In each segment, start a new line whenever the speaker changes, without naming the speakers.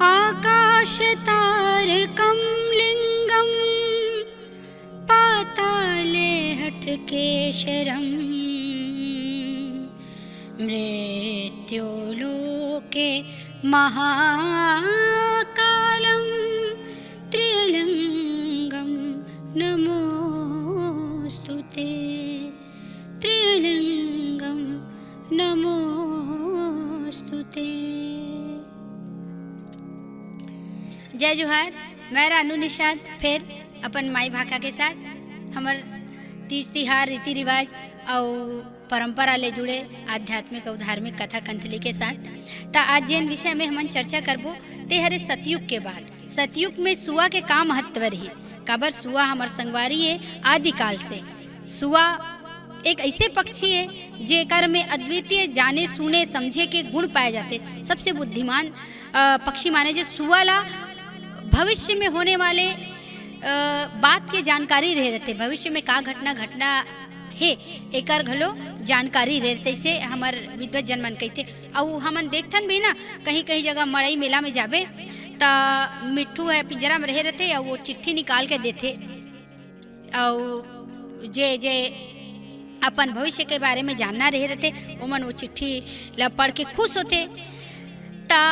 आकाशतारकं लिङ्गं पाताले हठकेशरं मृत्युलोके महाकालं त्रिलिङ्गं नमोऽस्तुते त्रिलिङ्गं नमोऽस्तुते। जय जोहार। मैं रानू निषाद फिर अपन माई भाखा के साथ हमर तीज तिहार रीति रिवाज और परंपरा ले जुड़े आध्यात्मिक और धार्मिक कथा कंथली के साथ ता आज जिन विषय में हमन चर्चा करबो ते हरे सतयुग के बाद। सतयुग में सुआ के का महत्व रहिस, काबर सुआ हमर संगवारी है आदिकाल से। सुआ एक ऐसे पक्षी है जेकर में अद्वितीय जाने सुने समझे के गुण पाए जाते। सबसे बुद्धिमान पक्षी माने जे सुआ ला भविष्य में होने वाले बात के जानकारी रह रहते, भविष्य में का घटना है एकर घलो जानकारी रहते से हमर विद्वत जनमन कहते। और हमन देखथन भी ना कहीं कहीं जगह मड़ई मेला में जाबे ता मिट्ठू है पिंजरा में रह रहते और वो चिट्ठी निकाल के देते और जे जे अपन भविष्य के बारे में जानना रह रहते ओमन वो चिट्ठी ला पढ़ के खुश होते। ता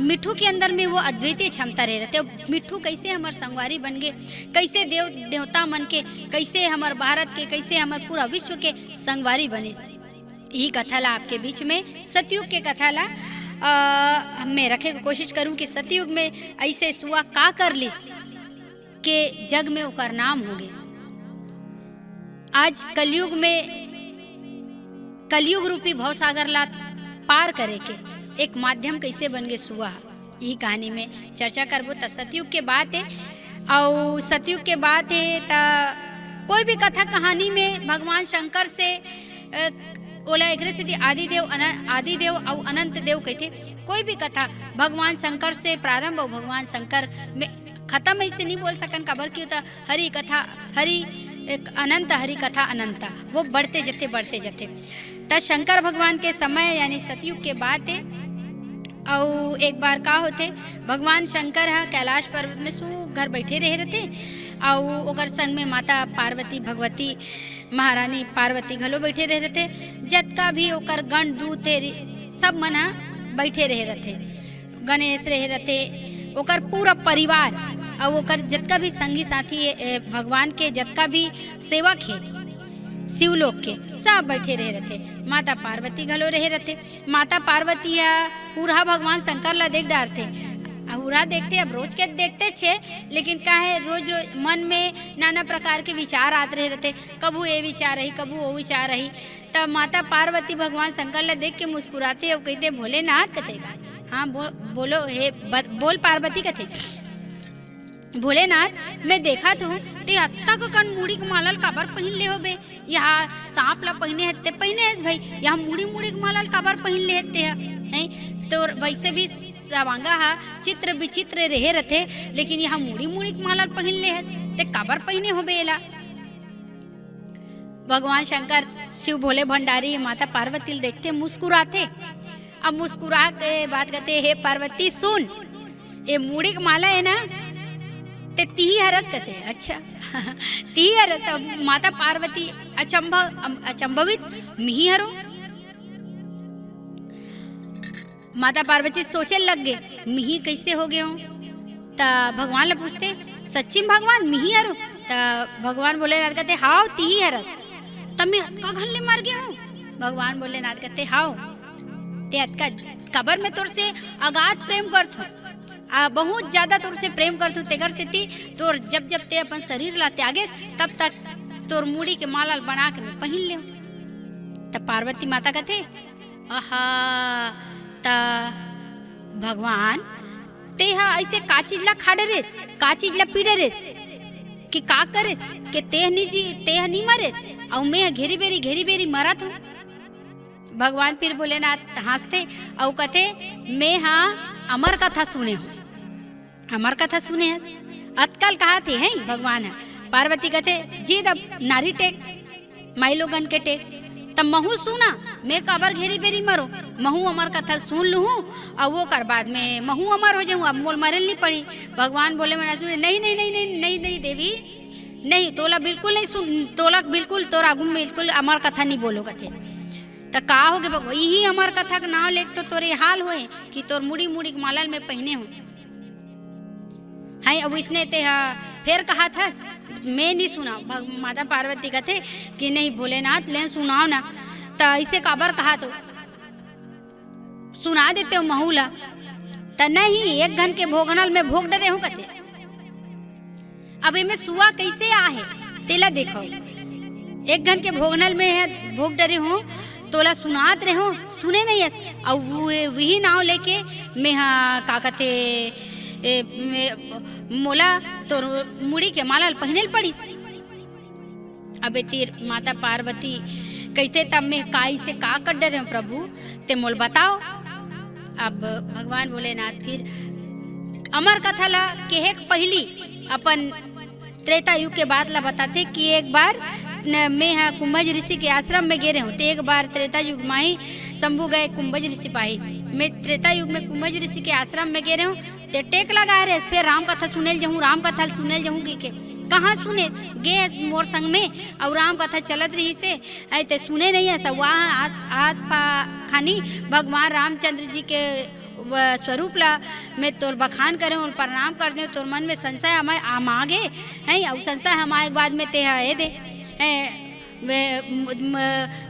मिट्ठू के अंदर में वो अद्वितीय क्षमता रह रहते। मिट्ठू कैसे हमार संगवारी बन गए, कैसे देव देवता मन के, कैसे हमार भारत के, कैसे हमार पूरा विश्व के संगवारी बने। यही कथा ला आपके बीच में सतयुग के कथा ला मैं रखे की कोशिश करूं कि सतयुग में ऐसे सुआ का कर लिस के जग में ओकर नाम हो गए। आज कलयुग में कलयुग रूपी भवसागर ला पार करे के एक माध्यम कैसे बन गए सुआ, यही कहानी में चर्चा करबो। त सतयुग के बात है और सतयुग के बात है त कोई भी कथा कहानी में भगवान शंकर से ओला एकरे से आदिदेव और अनंत देव कहते। कोई भी कथा भगवान शंकर से प्रारंभ और भगवान शंकर में खत्म ऐसे नहीं बोल सकन, काबर की होता हरि कथा हरि एक अनंत, हरि कथा अनंत, वो बढ़ते जते त शंकर भगवान के समय यानी सतयुग के बात है। और एक बार का होते भगवान शंकर है कैलाश पर्वत में सू घर बैठे रह रहते और ओकर संग में माता पार्वती भगवती महारानी पार्वती घलो बैठे रह रहते। जतका भी ओकर गण दूत सब मन बैठे रह रहते, गणेश रह रहते, ओकर पूरा परिवार और ओकर जतका भी संगी साथी भगवान के जतका भी सेवक है शिवलोक के सब बैठे रह रहते। माता पार्वती घलो रह रहते। माता पार्वती या पूरा भगवान शंकर ला देख डारते, पूरा देखते अब रोज के देखते छे, लेकिन का है रोज मन में नाना प्रकार के विचार आते रह रहते, कबू ये विचार रही कबू वो विचार रही। तब माता पार्वती भगवान शंकर ला देख के मुस्कुराते और कहते भोलेनाथ कथेगा, हाँ बोलो हे बोल पार्वती कथे। भोलेनाथ मैं देखा तो ते अत्ता का कण मूड़ी के मालल काबर पहन ले होबे, यहाँ सांप ला पहने हते पहने है भाई, यहाँ मूड़ी के मालल काबर पहन ले हते हैं। तो वैसे भी सवांगा हा चित्र विचित्र रहे रहते, लेकिन यहाँ मूड़ी के मालल पहन ले है ते काबर पहने होबे एला। भगवान शंकर शिव भोले भंडारी माता पार्वती देखते मुस्कुराते। अब मुस्कुरा के बात करते, हे पार्वती सुन, ये मूड़ी के माला है ना ते तीही हरस कहते हैं। अच्छा तीही हरस। माता पार्वती अचंभवित मिही हरो। माता पार्वती सोचे लग गए मिही कैसे हो गए हो। ता भगवान ला पूछते सच्ची भगवान मिही हरो। ता भगवान बोले नाथ कहते हाओ तीही हरस। तब मैं अतका घन ले मर गया हूँ। भगवान बोले नाथ कहते हाओ ते अतका कबर में तोर से अगाध प्रेम करत हूँ, बहुत ज्यादा तोर से प्रेम करतू तेगर से ती तोर जब ते अपन शरीर ला त्यागे तब तक तोर मूड़ी के माला बना के पहन ले। तब पार्वती माता कहते आहा ता भगवान ते ऐसे का चीज ला खाड़े रेस, का चीज ला पीड़े रेस कि का करेस के तेह नहीं मरेस और मैं घेरी बेरी मरत हूँ। भगवान फिर भोलेनाथ हंसते और कहते मैं हाँ अमर कथा सुने हूँ, अमर कथा सुने हैं। अतकाल कहा थे हैं भगवान है। पार्वती कहते जी तब नारी टेक माई लोगन के टेक तब महू सुना मैं काबर घेरी बेरी मरो, महू अमर कथा सुन लूँ और वो कर बाद में महू अमर हो जाऊँ, अब मोल मरल नहीं पड़ी। भगवान बोले मैंने सुन, नहीं नहीं नहीं नहीं नहीं नहीं देवी नहीं, तोला बिल्कुल नहीं सुन, तोला बिल्कुल तोर आगू में बिल्कुल अमर कथा नहीं बोलो कथे। तो का हो गए भगवान, यही अमर कथा का नाम लेके तो तोरे हाल होए कि तोर मुड़ी मुड़ी मालल में पहने हो है। अब इसने ते फिर कहा था, मैं नहीं सुना। माता पार्वती कहते कि नहीं भोलेनाथ ले सुनाओ ना। तो ऐसे काबर कहा तो सुना देते हो महूला। तो नहीं, एक घन के भोगनल में भोग डरे हूँ कहते। अब इनमें सुआ कैसे आहे तेला देखो, एक घन के भोगनल में है भोग डरे हो तोला सुनात रहे हो, सुने नहीं है। और वही नाव लेके मैं का कहते मोला तो मुड़ी के मालाल पहने पड़ी। अबे तीर माता पार्वती कहते तब मैं काई से का कर डरे प्रभु ते मोल बताओ। अब भगवान भोलेनाथ फिर अमर कथा ला कहे पहली अपन त्रेता युग के बाद ला बताते कि एक बार मैं कुंभज ऋषि के आश्रम में गे रहे हूँ। तो एक बार त्रेता युग में ही शंभू गए कुंभज ऋषि पाई। मैं त्रेता युग में कुंभज ऋषि के आश्रम में गे रहे हूँ, ते टेक लगा रहे फिर राम कथा सुनेल जाऊँ, राम कथा सुनेल जाऊँ के कहाँ सुने गे मोर संग में और राम कथा चलत रही से ऐते सुने नहीं है। सब वहाँ आत खानी भगवान रामचंद्र जी के स्वरूप ला मैं तोर बखान करें और प्रणाम कर दे, तोर मन में संशय हमारे आगे है और संशय हमारे बाद में ते है दे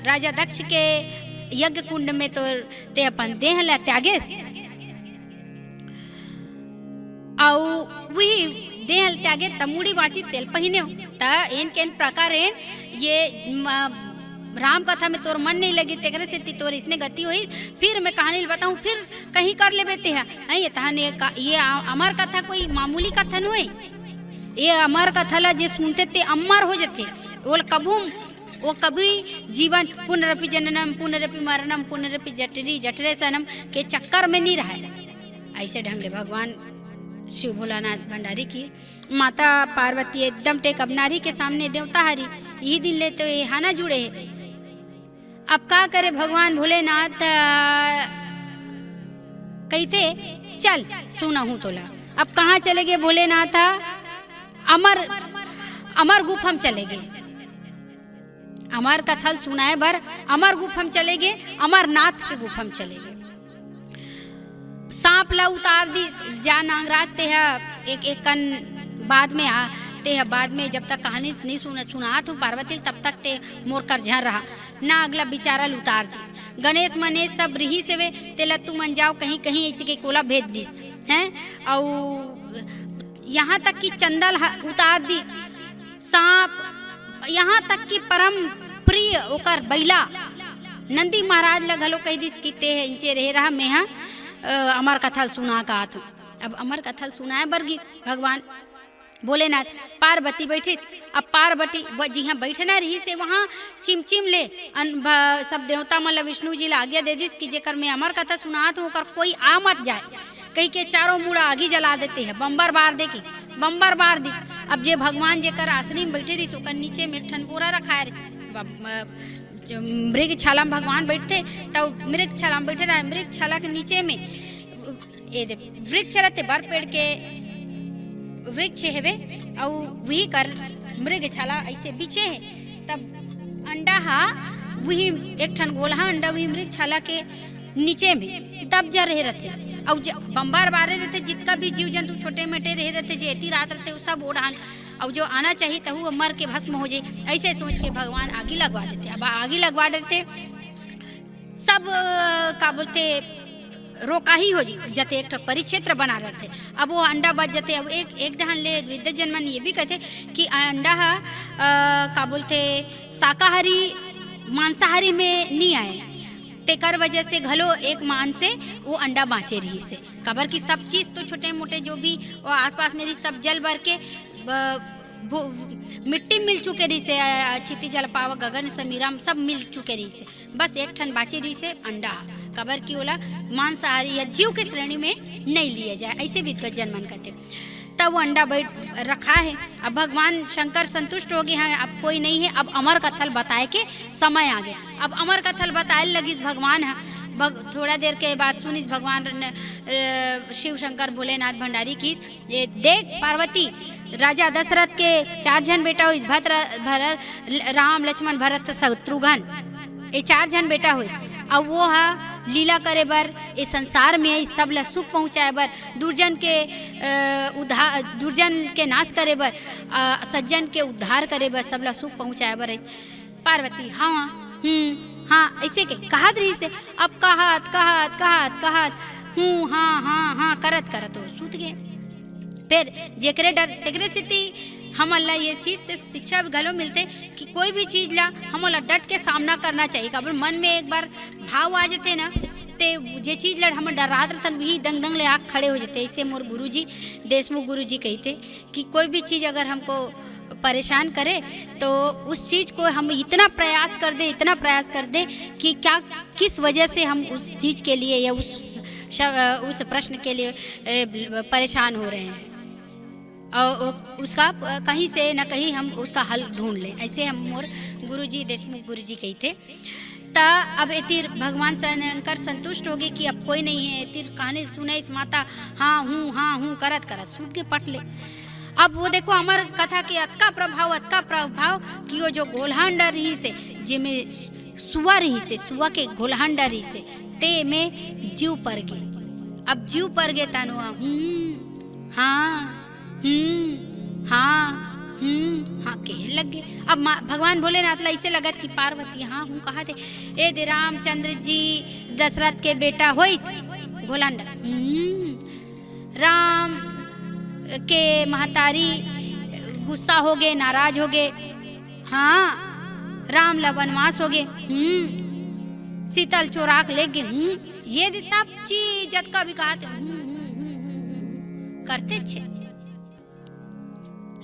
राजा दक्ष के यज्ञ कुंड में तो ते अपन देह ला त्यागे और वही देह त्यागे तमुड़ी बाची तेल पहने इन के प्रकार ये राम कथा में तोर मन नहीं लगी तेरे से तोर इसने गति हुई। फिर मैं कहानी बताऊं, फिर कहीं कर ले बेते हैं ये अमर कथा कोई मामूली कथा नहीं है। ये अमर कथा ला जे सुनते ते अमर हो जाते वो कभी जीवन पुनरपि जननम पुनरपि मरणम पुनरपि जठरी जठरे सनम के चक्कर में नहीं रहा। ऐसे ढंग से भगवान शिव भोलानाथ भंडारी की माता पार्वती एकदम टेक अब नारी के सामने देवता हरी यही दिन लेते हुए हाना जुड़े है। अब का करे भगवान भोलेनाथ कहते चल सुना हूँ तोला। अब कहाँ चले गए भोलेनाथ, अमर गुफम चले गए। अमर कथा सुनाए भर अमर गुफम चले गए, अमरनाथ के गुफम चले गए। सांप ला उतार दी जा नांगराज ते एक एक कन बाद में ते बाद में जब तक कहानी नहीं सुना तो पार्वती तब तक ते मोर कर झर रहा ना अगला बिचारा उतार दिस। गणेश मनेश सब रही से वे तेला तू मन जाओ कहीं कहीं ऐसे के कोला भेज दिस हैं और यहाँ तक कि चंदल उतार दिस। सांप यहाँ तक कि परम प्रिय ओकर बैला नंदी महाराज ला घलो कह दिस कि ते इंचे रह रहा मैं अमर कथा सुना का आत। अब अमर कथा सुनाए बरगिस भगवान भोलेनाथ पार्वती बैठिस। अब पार्वती जिहाँ बैठना रही से वहाँ चिमचिम ले सब देवता मतलब विष्णु जी ला आज्ञा दे दिस कि जेकर मैं अमर कथा सुनात हूँ ओकर कोई आ मत जाए। कहीं के चारों मुड़ा आगी जला देते हैं, बम्बर बार दे की बम्बर बार दिस। अब जे भगवान जेकर आश्रम में बैठे रही ओकर नीचे में ठनपोरा रखा है। मृग छाला में भगवान बैठते तब मृग छाला में बैठे रहा। मृग छाला के नीचे में ये वृक्ष रहते बर पेड़ के वृक्ष है और वही कर मृग छाला ऐसे बिछे है। तब अंडा हा वही एक ठन गोला अंडा वही मृग छाला के नीचे में तब जा रहे रहते और बम्बार बारे रहते जितना भी जीव जंतु छोटे मोटे रहे रहते जो एती रात रहते वो सब ओढ़ान और जो आना चाहिए तो वो मर के भस्म हो जाए। ऐसे सोच के भगवान आगे लगवा देते। अब आगे लगवा देते सब का बोलते रोका ही हो जी जाते एक परिक्षेत्र बना रहे थे। अब वो अंडा बच जाते। अब एक ढहान ले विद्या जन्मन ये भी कहते कि अंडा का बोलते शाकाहारी मांसाहारी में नहीं आए तेकर वजह से घलो एक मान से वो अंडा बाँचे रही से कबर की सब चीज़ तो छोटे मोटे जो भी और आसपास मेरी सब जल भर के मिट्टी मिल चुके रही से छिती जल पावा गगन समीरा सब मिल चुके रही से बस एक ठन बाची रही से अंडा कबर की ओला मांसाहारी या जीव के श्रेणी में नहीं लिए जाए। ऐसे विद्वत जनमन कहते। तब वो अंडा बैठ रखा है। अब भगवान शंकर संतुष्ट हो गए हैं, अब कोई नहीं है, अब अमर कथल बताए के समय आ गया। अब अमर कथल बताए लगिस भगवान है। थोड़ा देर के बाद सुनिस भगवान शिव शंकर भोलेनाथ भंडारी की, ये देख पार्वती, राजा दशरथ के 4 जन बेटा हुई, भरत, राम, लक्ष्मण, भरत, शत्रुघ्न, ये 4 जन बेटा हुई। अब वो हा लीला करे बर इस संसार में सब ला सुख पहुँचाए बर, दुर्जन के नाश करे बर, सज्जन के उद्धार करे बर, सब ला सुख पहुँचाए बर। पार्वती हाँ हाँ ऐसे कहत रही से, अब कहत हूँ हाँ करत हो सुत गए। फिर जेकरे डर तेकरे स्थिति हमन ला ये चीज़ से शिक्षा भी घलो मिलते कि कोई भी चीज़ ला हमन ला डट के सामना करना चाहिए। काबर मन में एक बार भाव आ जाते ना, ते जे चीज़ ला हम डरात रहतन वही दंग ले आँख खड़े हो जाते। ऐसे मोर गुरुजी देशमुख गुरुजी कहते कि कोई भी चीज़ अगर हमको परेशान करे तो उस चीज़ को हम इतना प्रयास कर दें कि क्या किस वजह से हम उस चीज़ के लिए या उस प्रश्न के लिए परेशान हो रहे हैं, और उसका कहीं से न कहीं हम उसका हल ढूंढ लें। ऐसे हम मोर गुरुजी देशमुख गुरुजी कहते। ता अब एतिर भगवान शंकर संतुष्ट हो गए कि अब कोई नहीं है। एतिर कहानी सुने इस माता हाँ हूँ करत सूट के पट ले। अब वो देखो हमार कथा के अतका प्रभाव कि वो जो गोल्हांडा रही से जिमे सुआ रही से, सुआ के गोल्हांडा रही से ते में जीव पर गे। अब जीव पर गे तनुआ हाँ कहे लग गए। अब भगवान भोलेनाथ ला ऐसे लगत कि पार्वती हाँ हूँ कहा थे, ए दे रामचंद्र जी दशरथ के बेटा होइस गोलांडा। राम के महतारी गुस्सा हो गए, नाराज हो गए। हाँ राम ला वनवास हो गए। सीतल चोराक ले गए। ये सब चीज जतका भी कहते करते छे।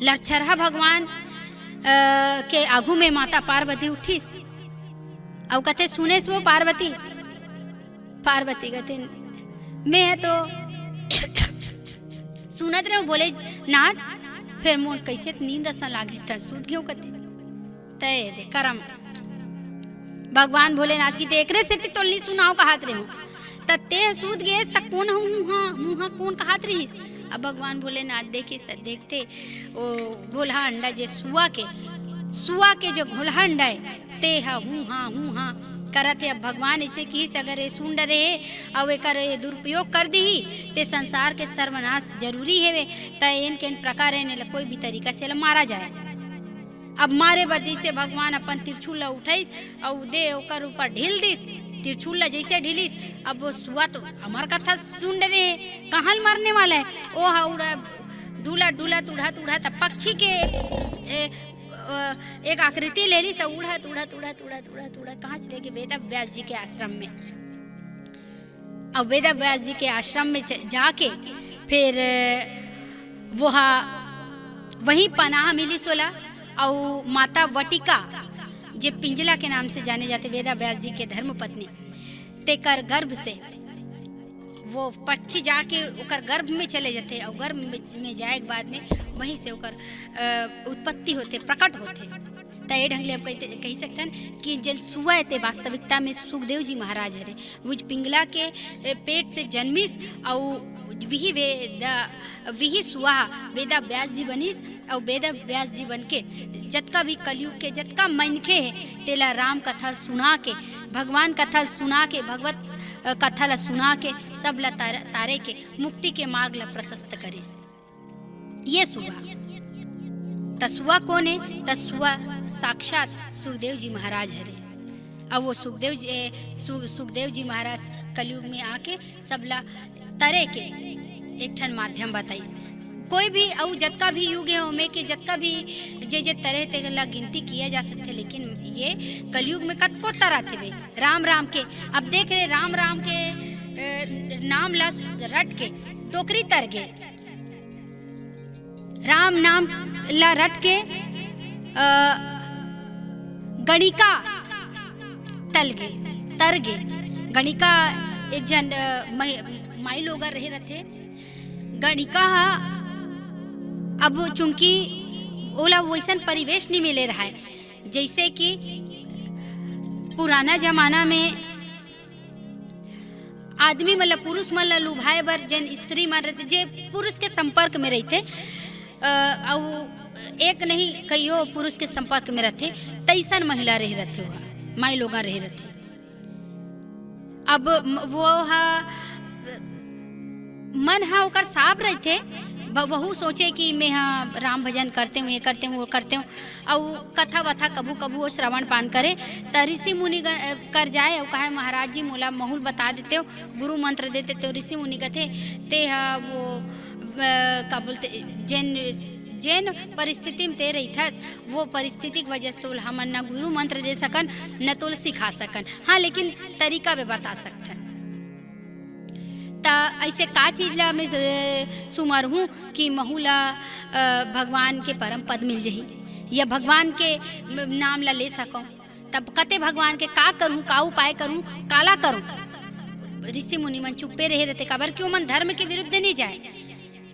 लड़छरहा भगवान के आगू में माता पार्वती उठीस और कहते सुने वो पार्वती कहते मैं तो सुनत रहो बोले नाथ, फिर मोर कैसे नींद असा लागे था सूत गयो कहते तय दे करम। भगवान भोलेनाथ की देखरे से तो नहीं सुनाओ कहत रहे तते सूत गए त कौन हाँ कौन कहत रही। अब भगवान भोलेनाथ देखते वो घोलहा अंडा जे सुआ के जो घोलहा अंडा है ते हूँ हाँ करत है। अब भगवान ऐसे की अगर ये सुन डरे और एक दुरुपयोग कर दी ते संसार के सर्वनाश जरूरी है। तन के प्रकार कोई भी तरीका से मारा जाए। अब मारे बर जैसे भगवान अपन तिरछुल उठाइस और दे ओकर ऊपर ढील दिस। तिरछुल जैसे ढीलिस अब वो सुआ तो हमार कथा सुन रहे हैं कहाँ मरने वाला है। ओ हा उड़ा ढूला उड़ात पक्षी के एक आकृति ले ली सब उड़ात कहाँ से लेके वेद व्यास जी के आश्रम में। अब वेद व्यास जी के आश्रम में जाके फिर वहीं पनाह मिली सोला। और माता वटिका जे पिंजला के नाम से जाने जाते वेद व्यास जी के धर्मपत्नी तेकर गर्भ से वो पक्षी जाके ओकर गर्भ में चले जाते और गर्भ में जाए के बाद में वहीं से ओकर उत्पत्ति होते प्रकट होते। तो ये ढंग ले हम कही सकते हैं कि जन सुआ थे वास्तविकता में सुखदेव जी महाराज हरे वो पिंगला के पेट से जन्मिस और विही सुआ वेदा व्यास जी बनिस और वेदा व्यास जी बन के जतका भी कलयुग के जतका मनखे है तेला राम कथा सुना के भगवान कथा सुना के भगवत कथा ला सुना के सब ला तारे के मुक्ति के मार्ग ला प्रशस्त करिस। ये सुआ तसुआ कौन है? तसुआ साक्षात सुखदेव जी महाराज हरे। अब वो सुखदेव जी महाराज कलयुग में आके सबला तरे के एक ठन माध्यम बताइस। कोई भी और जतका भी युग है उमें के जतका भी जे तरह तेला गिनती किया जा सकते, लेकिन ये कलयुग में कतको तरह थे वे राम के। अब देख रहे राम के नाम ला रट के टोकरी तर गे, राम नाम ला रट के गणिका तर गे। गणिका एक जन माई लोग रहे रहते। गणिका अब चूंकि ओला वैसन परिवेश नहीं मिले रहा है जैसे कि पुराना जमाना में आदमी मतलब पुरुष मन ला लुभाए बर जेन स्त्री मन रहते जे पुरुष के संपर्क में रहते और एक नहीं कईयो पुरुष के संपर्क में रहते तैसन महिला रह रहते हुआ माई लोग रह रहते। अब वो मन हा ओकर साफ रहते वहू सोचे कि मैं हाँ राम भजन करते हूँ, ये करते हूँ, वो करते हूँ और कथा वथा कभू कभू वो श्रवण पान करे तो ऋषि मुनि कर जाए और कहे महाराज जी मोला महूल बता देते हो, गुरु मंत्र देते तो ऋषि मुनि कहते ते हा वो का बोलते जेन परिस्थिति में ते रही थस वो परिस्थिति की वजह से हमन न गुरु मंत्र दे सकन न तो सिखा सकन, हाँ लेकिन तरीका भी बता सकते ता ऐसे का चीज ला मैं सुमर हूँ कि महूला भगवान के परम पद मिल जही या भगवान के नाम ला ले सकूँ, तब कते भगवान के का करूँ, का उपाय करूँ, काला करूँ। ऋषि मुनि मन चुप्पे रहे रहते काबर क्यों मन धर्म के विरुद्ध नहीं जाए।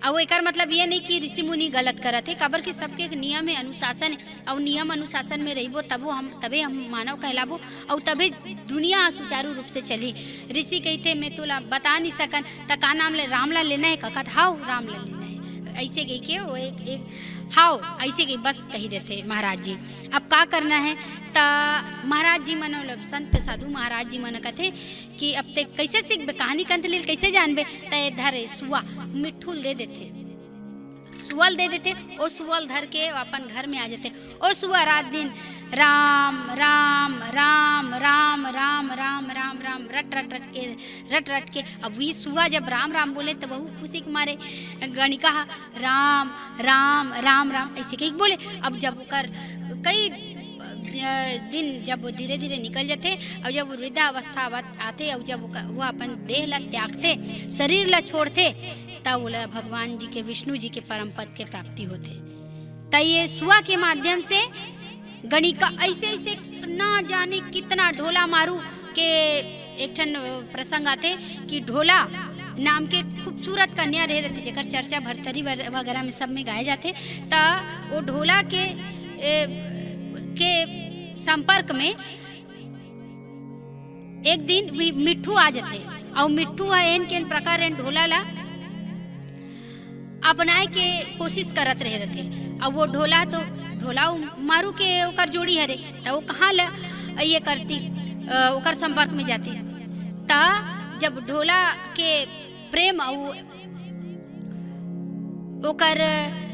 और एक मतलब ये नहीं कि ऋषि मुनि गलत करत है, काबर कि सबके एक नियम है, अनुशासन है और नियम अनुशासन में रहिबो तबे हम मानव कहलाबो और तबे दुनिया सुचारू रूप से चली। ऋषि कहते मैं तोला बता नहीं सकन त का नाम ले राम ला लेना है, कहत हाउ राम ला लेना है, ऐसे कह के वो एक हाउ ऐसे कही बस कही देते महाराज जी। अब का करना है ता महाराज जी मन संत साधु महाराज जी मन कहते कि अब ते कैसे सीखबे कहानी कंत लेल कैसे जानबे तय धरे सुआ मिठुल दे देते, सुअल दे देते ओ सुअल धर के अपन घर में आ जाते। ओ सुआ रात दिन राम राम राम राम राम राम राम राम रट रट के अब वही सुआ जब राम राम बोले तो वह खुशी के मारे गणिका राम राम राम राम ऐसे कहीं बोले। अब जब कर कई दिन जब वो धीरे धीरे निकल जाते और जब वृद्धावस्था आते और जब वो अपन देह ला त्यागते शरीर ला छोड़ते तब बोला भगवान जी के विष्णु जी के परम पद के प्राप्ति होते। तो ये सुआ के माध्यम से गणिका ऐसे ऐसे ना जाने कितना ढोला मारू के एक ठन प्रसंग आते कि ढोला नाम के खूबसूरत कन्या रह रहते जेकर चर्चा भरतरी वगैरह में सब में गाए जाते। ता वो ढोला के संपर्क में एक दिन मिट्ठू आ जाते और मिट्ठू एन के प्रकार एन ढोला ला अपनाए के कोशिश करत रहे रहते। अब वो ढोला मारू के ओकर जोड़ी हरे तो वो कहाँ ला ये करतीस ओकर संपर्क में जातीस। ता जब ढोला के प्रेम ओकर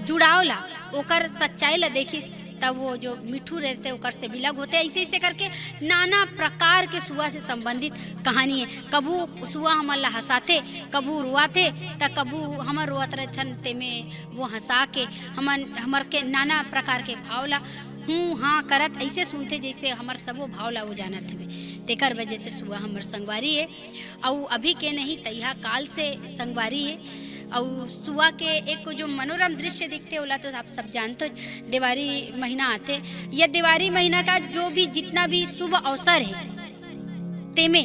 जुड़ाव ला ओकर सच्चाई ला देखिस तब वो जो मिठू रहते ओकर से विलग होते। ऐसे ऐसे करके नाना प्रकार के सुआ से संबंधित कहानी है। कबू सुआ हमर ला हंसाते कबू रुआते त कबू हमर रोअत रहथन ते में वो हंसा के हमर के नाना प्रकार के भाव ला हूँ हाँ करत ऐसे सुनते जैसे हमर सबो भाव ला वो जानत हवे। तेकर वजह से सुआ हमर संगवारी है और अभी के नहीं तैहा काल से संगवारी है। और सुआ के एक जो मनोरम दृश्य दिखते होला तो आप सब जानते हो दिवाली महीना आते या दिवाली महीना का जो भी जितना भी शुभ अवसर है तेमे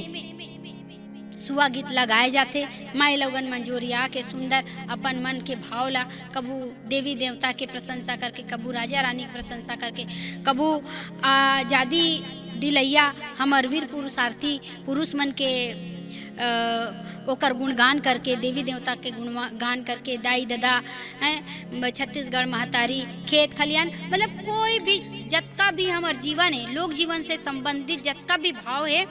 सुआ गीत लगाए जाते। माई लोगन मंजूरिया के सुंदर अपन मन के भाव ला कबू देवी देवता के प्रशंसा करके कबू राजा रानी की प्रशंसा करके कबू आजादी दिलैया हमर वीर पुरुषार्थी पुरुष मन के ओकर गुणगान करके देवी देवता के गुणगान करके दाई दादा हैं छत्तीसगढ़ महतारी खेत खलियान मतलब कोई भी जत्का भी हमार जीवन है लोक जीवन से संबंधित जत्का भी भाव है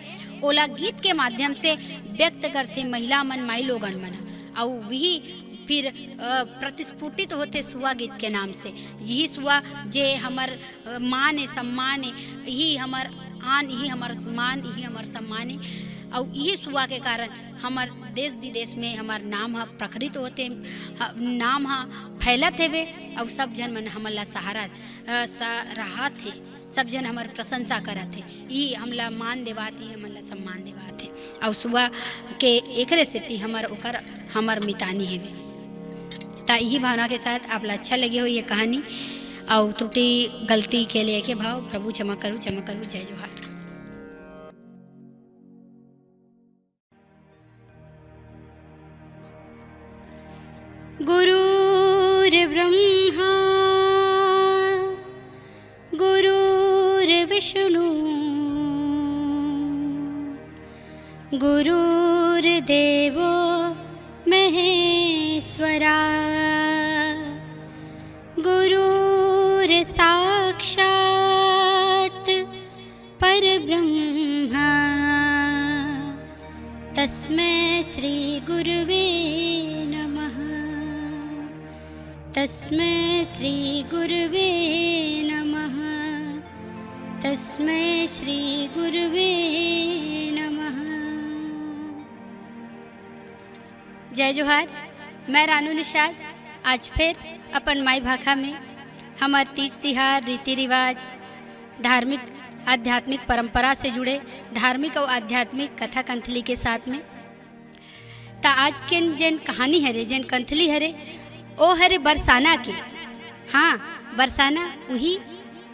ओला गीत के माध्यम से व्यक्त करते महिला मन माई लोगन मन और वही फिर प्रतिस्फुटित होते सुआ गीत के नाम से। यही सुआ जे हमार मान है सम्मान है यही हमार आन यही हमार मान यही हमार सम्मान है और यही सुआ के कारण हमार देश विदेश में हमार नाम हा प्रखरित होते नाम हा फैलत हेवे और सब जन मन हमला सहारा राहत है सब जन हमार प्रशंसा करत है ये हमला मान देवात ही हमला सम्मान देवात है और सुआ के एकरे सेती हमार ओकर हमार मितानी हेवे। ता यही भावना के साथ आपला अच्छा लगे हो ये कहानी और त्रुटि गलती के लिए के भाव प्रभु क्षमा करूँ जय जोहार। गुरुर्ब्रह्मा गुरुर्देवो महेश्वरा गुरुर्साक्षात् परब्रह्मा तस्मै श्री गुरुवे नमः। तस्मै श्री गुरुवे नमः। तस्मै श्री गुरुवे नमः। जय जोहार। मैं रानू निषाद आज फिर अपन माई भाखा में हमार तीज तिहार रीति रिवाज धार्मिक आध्यात्मिक परंपरा से जुड़े धार्मिक और आध्यात्मिक कथा कंथली के साथ में ता आज के जन कहानी हरे जन कंथली हरे ओ हरे बरसाना के। हाँ, बरसाना वही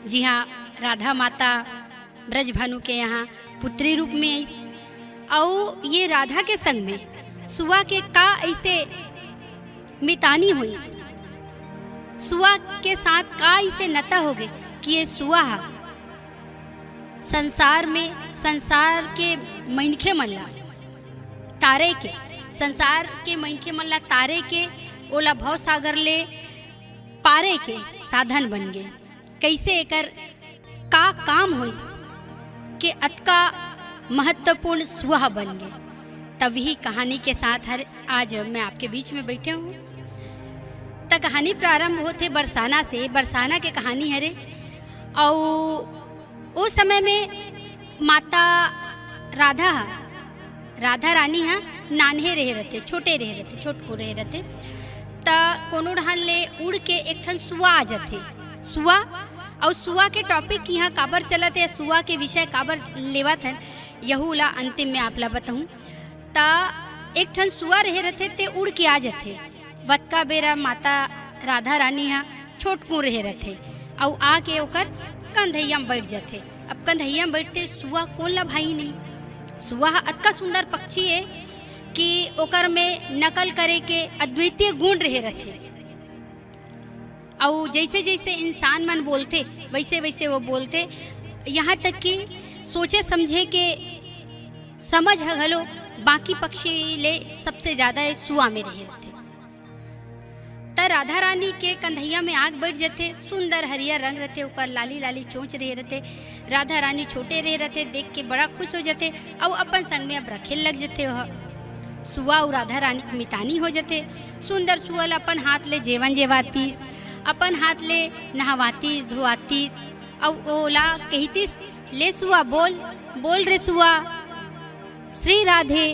जी हाँ, राधा माता ब्रजभानु के यहाँ पुत्री रूप में आई और ये राधा के संग में सुआ के का ऐसे मितानी हुई, सुआ के साथ का ऐसे नता हो गए कि ये सुआ संसार में संसार के मनखे मल्ला तारे के संसार के मनखे मल्ला तारे के ओला भव सागर ले पारे के साधन बन गए। कैसे एकर का काम होई के अतका महत्वपूर्ण सुहा बन गए। तभी कहानी के साथ हर आज मैं आपके बीच में बैठे हूँ। त कहानी प्रारंभ होते बरसाना से। बरसाना के कहानी हरे और उस समय में माता राधा रानी हाँ नान्हे रहे रहते, छोटे रहे रहते, छोटको रहे रहते। त कोनो ढहान ले उड़ के एक ठन सुआ आ जाते। सुआ और सुआ के टॉपिक यहाँ काबर चलत है, सुआ के विषय काबर लेवत है, यहू ला अंतिम में आप ला बताऊँ। ता एक ठन सुआ रहे रहते ते उड़ के आ जाते। वतका बेरा माता राधा रानी हाँ छोटकू रहे रहते और आके ओकर कंधैया में बैठ जाते। अब कंधैया में बैठते सुआ कौन ला भाई नहीं। सुआ अतका सुंदर पक्षी है कि ओकर में नकल करे के अद्वितीय गुण रहे रहते और जैसे जैसे इंसान मन बोलते वैसे वैसे वो बोलते। यहाँ तक कि सोचे समझे के समझ हलो बाकी पक्षी ले सबसे ज़्यादा सुआ में रहे रहते। त राधा रानी के कंधैया में आग बैठ जाते। सुंदर हरियर रंग रहते, ऊपर लाली लाली चोंच रहे रहते। राधा रानी छोटे रहे रहते, देख के बड़ा खुश हो जाते और अपन संग में अब रखे लग जाते। वह सुआ और राधा रानी मितानी हो जाते। सुंदर सुअल अपन हाथ ले जेवन जेवातीस, अपन हाथ ले नहवातीस धोआतीस और ओला कहतीस ले सुआ बोल बोल रे सुआ श्री राधे,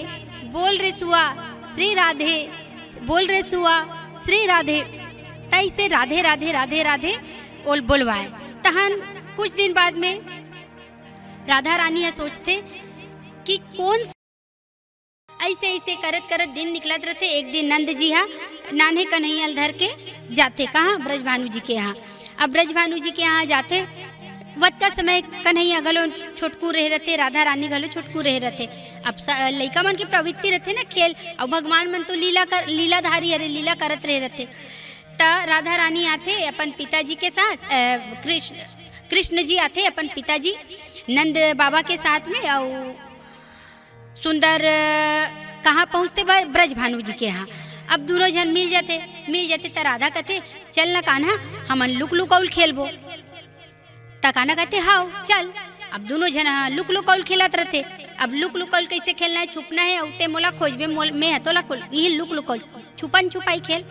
बोल रे सुआ श्री राधे, बोल रे सुआ श्री राधे। तैसे राधे राधे राधे राधे ओल बोलवाए। तहन कुछ दिन बाद में राधा रानी यह सोचते कि कौन ऐसे ऐसे करत करत दिन निकलत रहते। एक दिन नंद जी हाँ नान्हे कन्हैया धर के जाते कहाँ, ब्रजभानु जी के यहाँ। अब ब्रजभानु जी के यहाँ जाते वत का समय कन्हैया गलो छोटकू रहे रहते, राधा रानी गलो छोटकू रहे रहते। अब लइका मन की प्रवृत्ति रहते ना खेल और भगवान मन तो लीलाधारी अरे लीला करत रहे रहते। त राधा रानी आते अपन पिताजी के साथ, कृष्ण जी आते अपन पिताजी नंद बाबा के साथ में और सुंदर कहाँ पहुँचते ब्रजभानु जी के यहाँ। अब दोनों जन मिल जाते त राधा कहते चल न कान्हा हमन लुक लुकौल खेलबो। त कान्हा कहते हाओ चल। अब दोनों जन लुक लुकौल खेलत रहते। अब लुक लुकौल कैसे खेलना है, छुपना है औते मोला खोजबे मैं तो ला खोल यही लुक लुकौल छुपन छुपाई खेल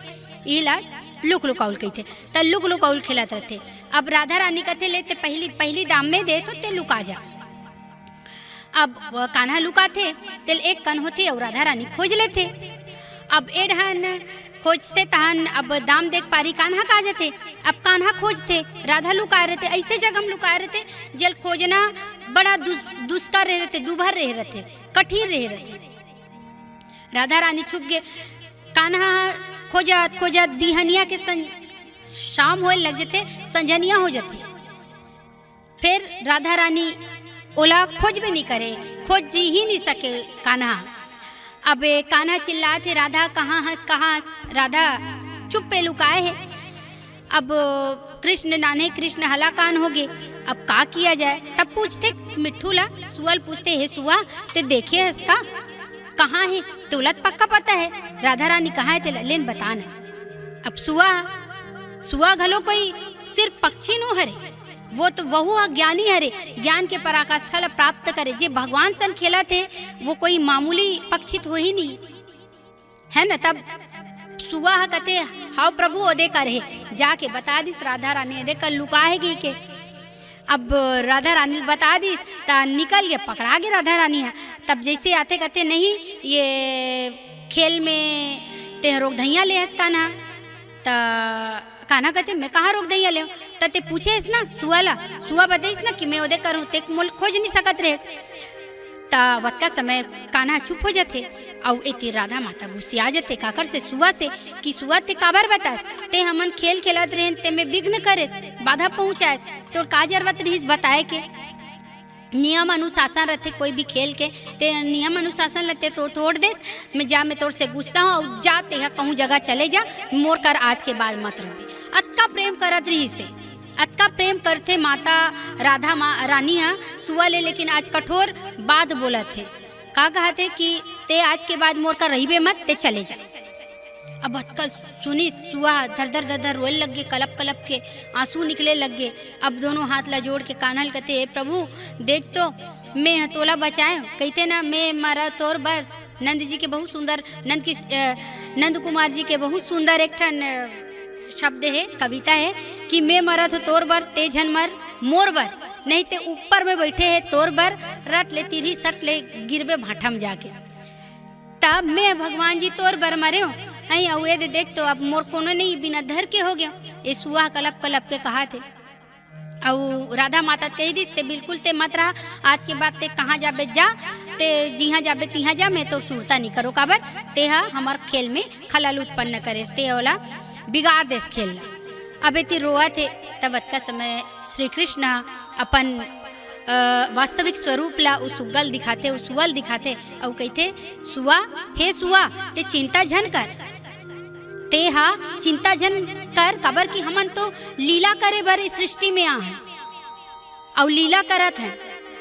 यही ला लुक लुकौल कहते। त लुक लुकौल खेलत रहते। अब राधा रानी कहते लेते पहली दाम में दे तो ते लुका जा। अब कान्हा लुकाते तेल एक कन होते और राधा रानी खोज लेते। अब एढ़न खोजते तहन अब दाम देख पारी कान्हा का जाते। अब कान्हा खोजते राधा लुकाए रहते। ऐसे जगह लुकाए रहते जल खोजना बड़ा दुष्कर रहे रहते, दुभर रहे रहते, कठिन रहे रहते। राधा रानी छुप गए। कान्हा खोजत खोजत बिहनिया के शाम होए लग जाते, संजनिया हो जाते। फिर राधा रानी ओला खोजबे नहीं करे, खोज जी ही नहीं सके कान्हा। अब कान्हा चिल्लाते राधा कहाँ हंस कहाँ हंस, राधा चुप पे लुकाए है। अब कृष्ण नाने कृष्ण हला कान हो गए। अब का किया जाए। तब पूछते मिट्ठू ला सुअल पूछते, हे सुआ ते देखे इसका कहाँ है? तुलत पक्का पता है राधा रानी कहाँ है तेला लेन बताना। अब सुआ घलो कोई सिर्फ पक्षी नो हरे, वो तो वहु ज्ञानी हरे, ज्ञान के पराकाष्ठा ला प्राप्त करे। जे भगवान सन खेला थे वो कोई मामूली पक्षी तो ही नहीं है न। तब सुआ कहते हाउ प्रभु ओदे करे जाके बता दिस राधा रानी ओदे कर लुकाएगी के। अब राधा रानी बता दिस ता निकल गए, पकड़ा गए राधा रानी है। तब जैसे आते कहते नहीं ये खेल में ते रोक धैया ले हस कान्हा। ता कान्हा कहते मैं कहाँ रोक धैया ले, ते पूछे इस ना सुआ बताइस ना कि मैं ओदे करूँ ते मोल खोज नहीं सकत रहे। ता वत का समय कान्हा चुप हो जाते और इतनी राधा माता गुस्सिया जाते काकर से सुआ से कि सुआ ते काबर बतास ते हमन खेल खेलत रहे ते में विघ्न करे बाधा पहुँचाए तो का जरूरत रही बताए के। नियम अनुशासन रहते कोई भी खेल के ते नियम अनुशासन लगते तो तोड़ दे। मैं तोर से गुस्सा हूँ और जाते है कहूँ जगह चले जा मोर कर आज के बाद मत रहे। अतका प्रेम करत रही से अतका प्रेम करते माता राधा रानी है सुआ ले, लेकिन आज कठोर बात बोला थे का कहते कि ते आज के बाद मोर का रही मत ते चले जा। अब अतका सुनी सुआ धर धर रोए लग गए, कलप कलप के आंसू निकले लग गए। अब दोनों हाथ ला जोड़ के कान्हा कहते हे प्रभु देख तो मैं हतोला बचाए कहते ना मैं मारा तोर बर। नंद जी के बहुत सुंदर नंद कुमार जी के बहुत सुंदर एक ठन शब्द है कविता है कि मैं मरत हो तोर बर ते झन मर मोर बर, नहीं ते ऊपर में बैठे है तोर बर रट ले तिरही सट ले गिरबे भाठम जाके। तब मैं भगवान जी तोर बर मरे हो अई अवे दे देख तो अब मोर कोनो नहीं बिना धर के हो गया। ये सुआ कलप कलप के कहा थे और राधा माता कही दिस ते बिल्कुल ते मत रहा आज के बाद ते कहाँ जाबे जा ते जिहाँ जाबे तिहाँ जा मैं तो सुरता नहीं करो काबर ते हमार खेल में खलल उत्पन्न करे ते ओला बिगाड़ देस खेल। अब इतनी रोआ थे तब का समय श्री कृष्ण अपन वास्तविक स्वरूप ला उस सुगल दिखाते और कहते सुआ हे सुआ ते चिंता झन कर ते चिंता झन कर काबर कि हमन तो लीला करे बर इस सृष्टि में आ हैं और लीला करत हैं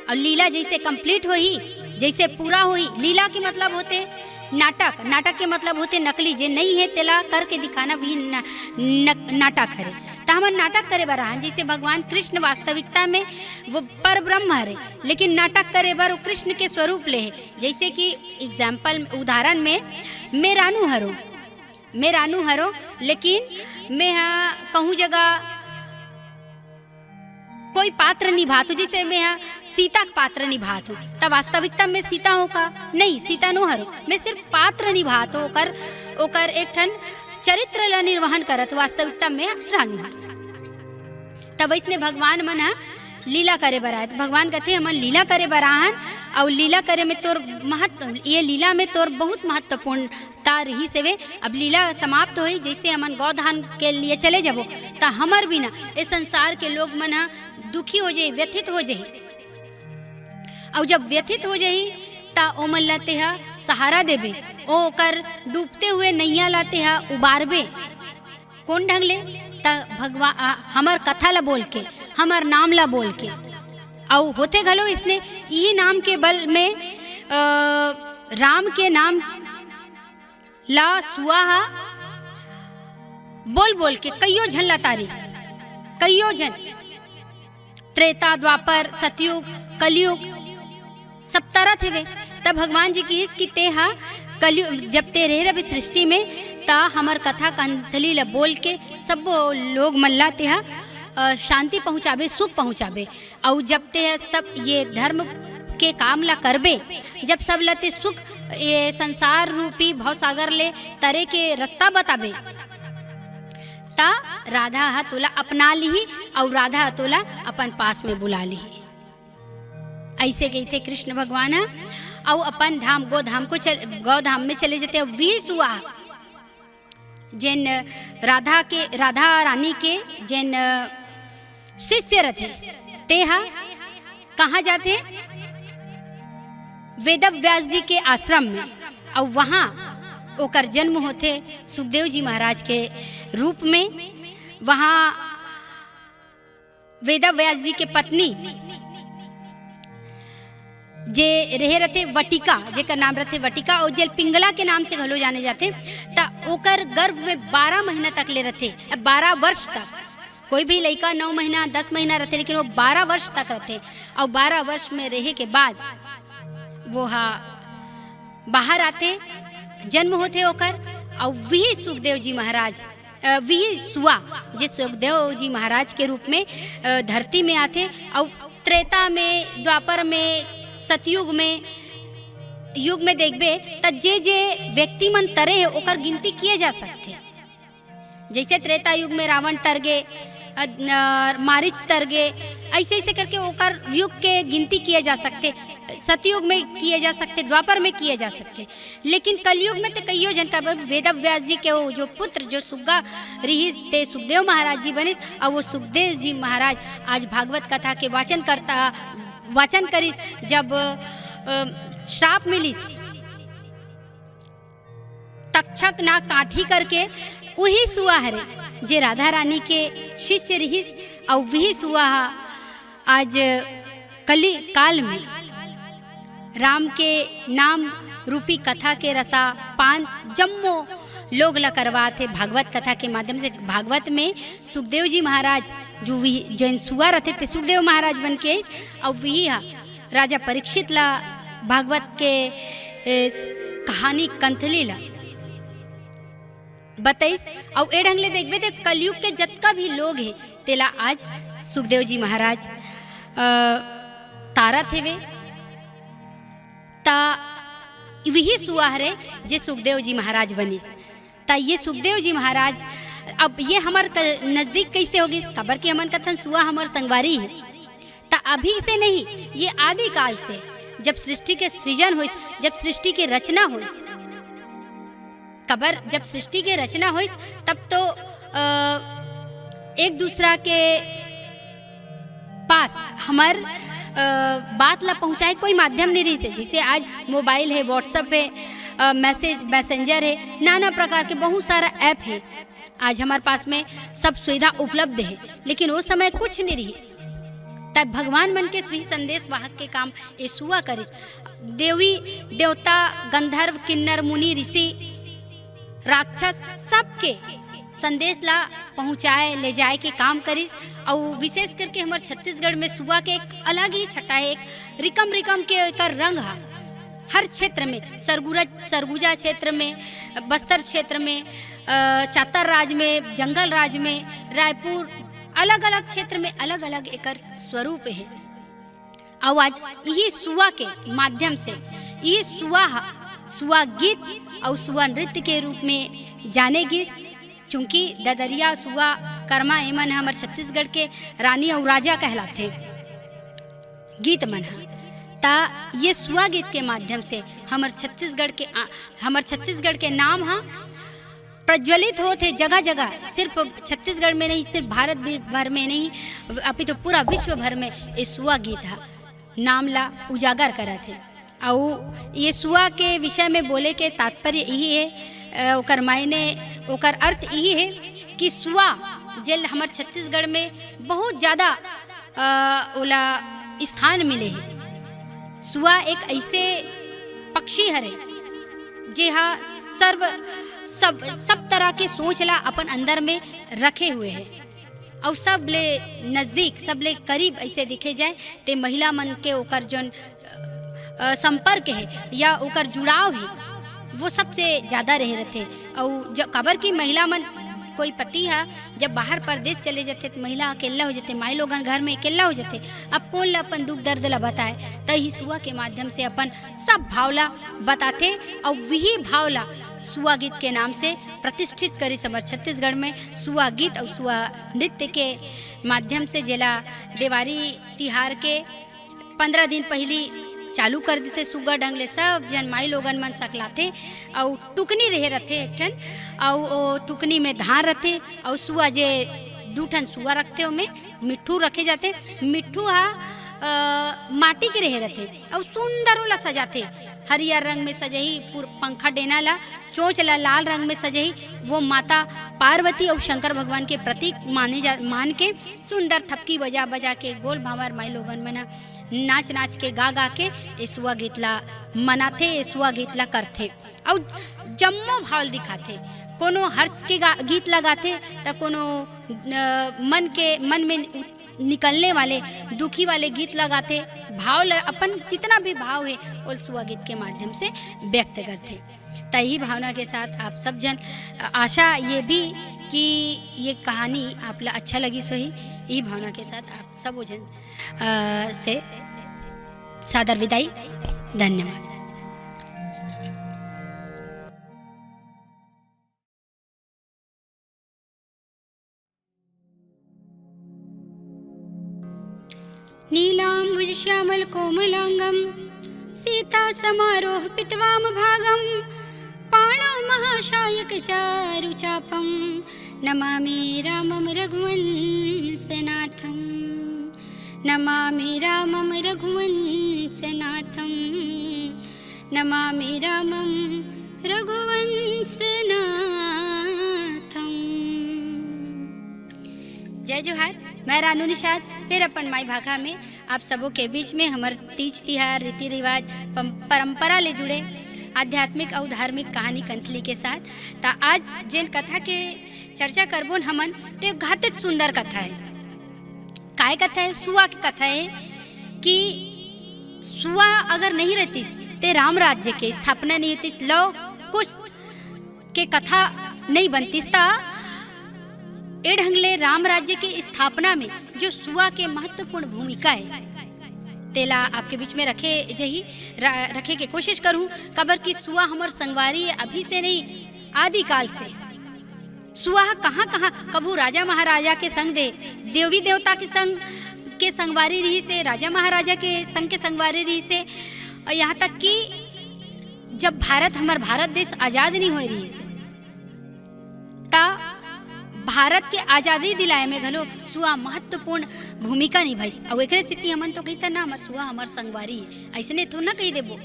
और लीला जैसे कंप्लीट होही जैसे पूरा होही। लीला के मतलब होते नाटक के मतलब होते नकली जे नहीं है तेला करके दिखाना भी नाटक हरे। तो हम नाटक करे बर हैं जैसे भगवान कृष्ण वास्तविकता में वो पर ब्रह्म हरे लेकिन नाटक करे बर वो कृष्ण के स्वरूप ले है। जैसे कि एग्जाम्पल उदाहरण में मैं रानू हरो लेकिन मैं कहूँ जगह कोई पात्र निभातू जैसे मैं सीता का पात्र निभातू तब वास्तविकता में सीता हो का नहीं सीता नो हरो मैं सिर्फ पात्र निभात ओकर एक ठन चरित्र ला निर्वहन करत वास्तविकता में रानू हर। तब इसने भगवान मन लीला करे बराए भगवान कहते हमन लीला करे बराहन और लीला करे में तोर महत्व ये लीला में तोर बहुत महत्वपूर्णता रही सेवे। अब लीला समाप्त हुई जैसे हमन गौधान के लिए चले जाबो ता हमर बिना इस संसार के लोग मन दुखी हो जाए व्यथित हो जाए और जब व्यथित हो जाही ता ओमन लाते सहारा देबे ओकर डूबते हुए नैया लाते उबारबे कौन ढंग ले ता भगवान हमर कथा ला बोल के हमर नाम ला बोल के और होते घलो इसने यही नाम के बल में राम के नाम ला सुहा बोल बोल के कईयो झन ला तारीफ कईयो झन त्रेता द्वापर सतयुग कलयुग सब तरह थे वे। तब भगवान जी की कि ते कलयुग जब ते रह रहे सृष्टि में ता हमर कथा कंथली ला बोल के सब लोग मल्ला ते शांति पहुँचाबे सुख पहुँचाबे और जब ते सब ये धर्म के काम ला करबे जब सब लते सुख ये संसार रूपी भवसागर ले तरे के रास्ता बताबे ता राधा तोला अपना ली और राधा तोला अपन पास में बुला ली। ऐसे गए थे कृष्ण भगवान और अपन धाम गौधाम में चले जाते। वही सुआ जिन राधा रानी के जिन शिष्य रथे ते कहाँ जाते वेद व्यास जी के आश्रम में और वहाँ ओकर जन्म होते सुखदेव जी महाराज के रूप में। वहाँ वेदा व्यास जी के पत्नी जे रहे रहते वटिका, जेकर नाम रहते वटिका और जेल पिंगला के नाम से घलो जाने जाते, ता ओकर गर्भ में 12 महीना तक ले रहते, 12 वर्ष तक। कोई भी लड़का 9 महीना 10 महीना रहते, लेकिन वो 12 वर्ष तक रहते। और 12 वर्ष में रहे के बाद वो बाहर आते, जन्म होते ओकर। और वही सुखदेव जी महाराज, वही सुआ जे सुखदेव जी महाराज के रूप में धरती में आते। और त्रेता में, द्वापर में, सतयुग में, युग में देखबे त जे जे व्यक्ति मन तरे है ओकर गिनती किए जा सकते। जैसे त्रेता युग में रावण तर गे, मारिच तर गे, ऐसे ऐसे करके ओकर युग के गिनती किए जा सकते। सतयुग में किए जा सकते, द्वापर में किए जा सकते। लेकिन कलयुग में तो कईयो जन का वेद व्यास जी के जो पुत्र जो सुग्गा रही ते सुखदेव महाराज जी बनिस। और वो सुखदेव जी महाराज आज भागवत कथा के वाचन करिस। जब श्राप मिलिस तक्षक ना काठी करके, वही सुआ हरे जे राधा रानी के शिष्य रहिस। और वही सुआ आज कली काल में राम के नाम रूपी कथा के रसा पान जम्मो लोग ला करवाते भागवत कथा के माध्यम से। भागवत में सुखदेव जी महाराज जो जैन सुआ रहते थे सुखदेव महाराज बन के, और वही राजा परीक्षित ला भागवत के कहानी कंथली ला बताइस। और ए ढंग ले देखबे तो कलयुग के जतका भी लोग है तेला आज सुखदेव जी महाराज तारा थे वे ता वही सुआ हरे जे सुखदेव जी महाराज बनिस। ता ये सुखदेव जी महाराज अब ये हमार नजदीक कैसे होगी खबर की हमन कथन सुआ हमार संगवारी है। ता अभी से नहीं, ये आदि काल से जब सृष्टि के सृजन हुई, जब सृष्टि की रचना हुई, खबर जब सृष्टि की रचना हुई तब तो एक दूसरा के पास हमार बात ला पहुँचाए कोई माध्यम नहीं रही से। जैसे आज मोबाइल है, व्हाट्सएप है, मैसेंजर है, नाना प्रकार के बहुत सारा ऐप है। आज हमारे पास में सब सुविधा उपलब्ध है, लेकिन वो समय कुछ नहीं रही। तब भगवान मन के भी संदेश वाहक के काम ये सुआ करिस। देवी देवता गंधर्व किन्नर मुनि ऋषि राक्षस सबके संदेश ला पहुँचाए ले जाए के काम करिस। और विशेष करके हमारे छत्तीसगढ़ में सुआ के एक अलग ही छटा है, एक रिकम रिकम के एक रंग है। हर क्षेत्र में, सरगुजा क्षेत्र में, बस्तर क्षेत्र में, चातर राज में, जंगल राज में, रायपुर, अलग अलग क्षेत्र में अलग अलग एक स्वरूप है। और आज यही सुआ के माध्यम से यही सुआ गीत और सुआ नृत्य के रूप में जाने गिस। चूँकि ददरिया सुआ कर्मा एमन हमारे छत्तीसगढ़ के रानी और राजा कहलाते गीत मन ता ये सुआ गीत के माध्यम से हमारे छत्तीसगढ़ के नाम प्रज्वलित होते जगह जगह। सिर्फ छत्तीसगढ़ में नहीं, सिर्फ भारत भर में नहीं, अभी तो पूरा विश्व भर में ये सुआ गीत नाम ला उजागर करा थे। और ये सुआ के विषय में बोले के तात्पर्य यही है, ओकर मायने ओकर अर्थ यही है कि सुआ जेल हमारे छत्तीसगढ़ में बहुत ज़्यादा ओला स्थान मिले हैं। सुआ एक ऐसे पक्षी हरे जे सब तरह के सोच ला अपन अंदर में रखे हुए हैं। और सब ले नज़दीक, सब ले करीब ऐसे दिखे जाए ते महिला मन के ओकर जौन संपर्क है या ओकर जुड़ाव है वो सबसे ज़्यादा रहे रहते। और जब खबर की महिला मन कोई पति है जब बाहर परदेश चले जाते तो महिला अकेला हो जाते, माई लोगन घर में अकेला हो जाते। अब कौन ला अपन दुख दर्द ला बताए, तो ही सुआ के माध्यम से अपन सब भावला बताते। और वही भावला सुआ गीत के नाम से प्रतिष्ठित करी हमारे छत्तीसगढ़ में। सुआ गीत और सुआ नृत्य के माध्यम से जिला देवारी तिहार के 15 दिन पहली चालू कर देते। सुग्गा ढंग सब जन माई लोगन मन सकलाते। और टुकनी रहे रहते एक ठन, और टुकनी में धान रहते। और सुआ जे 2 ठन सुआ रखते, में मिट्ठू रखे जाते। मिट्ठू माटी के रहे रहते और सुंदर ला सजाते। हरियर रंग में सजही पंखा डेना ला चोंच ला लाल रंग में सजही, वो माता पार्वती और शंकर भगवान के प्रतीक मान के सुंदर थपकी बजा बजा के गोल भावर माई लोगन में ना नाच नाच के गा गा के ये सुआ गीत ला मनाथे, ये सुआ गीत ला करथे और जम्मो भाव दिखाथे। कोनो हर्ष के गीत लगाथे तो कोनो मन में निकलने वाले दुखी वाले गीत लगाते, अपन जितना भी भाव है वो सुआ गीत के माध्यम से व्यक्त करते। तही भावना के साथ आप सब जन, आशा ये भी कि ये कहानी आपला अच्छा लगी सोही, यही भावना के साथ आप सब जन से सादर विदाई। धन्यवाद। नीलाम्बुज श्यामल कोमलांगम सीता समारोह पितवाम भागम पाणौ महाशायक चारु चापम नमामि रामम रघुवंशनाथम, नमामि रामम रघुवंशनाथम, नमामि रामम रघुवंशनाथम। जय जोहार। मैं रानू निषाद फिर अपन माई भाखा में आप सबों के बीच में हमार तीज तिहार रीति रिवाज परंपरा ले जुड़े आध्यात्मिक और धार्मिक कहानी कंथली के साथ। ता आज जिन कथा के चर्चा करबोन हमन ते घातित सुंदर कथा है। काय कथा है? सुआ की कथा है कि सुआ अगर नहीं रहती ते राम राज्य के स्थापना नहीं होती, लव कुश के कथा नहीं बनती। ए ढंगले राम राज्य के स्थापना में जो सुआ के महत्वपूर्ण भूमिका है तेला आपके बीच में रखे के कोशिश करूं। कबर की सुआ हमार संगवारी है, अभी से नहीं आदि काल से। सुआ कहाँ कबू राजा महाराजा के संग दे, देवी देवता के संग के संगवारी रही से, राजा महाराजा के संग के संगवारी रही से, यहाँ तक कि जब हमार भारत देश आजाद नहीं हो रही से ता भारत के आज़ादी दिलाए में घलो सुआ महत्वपूर्ण भूमिका निभाई। और एक स्थिति हमन तो कहता ना हमार सुआ हमार संगवारी है, ऐसने तो ना कही देबो।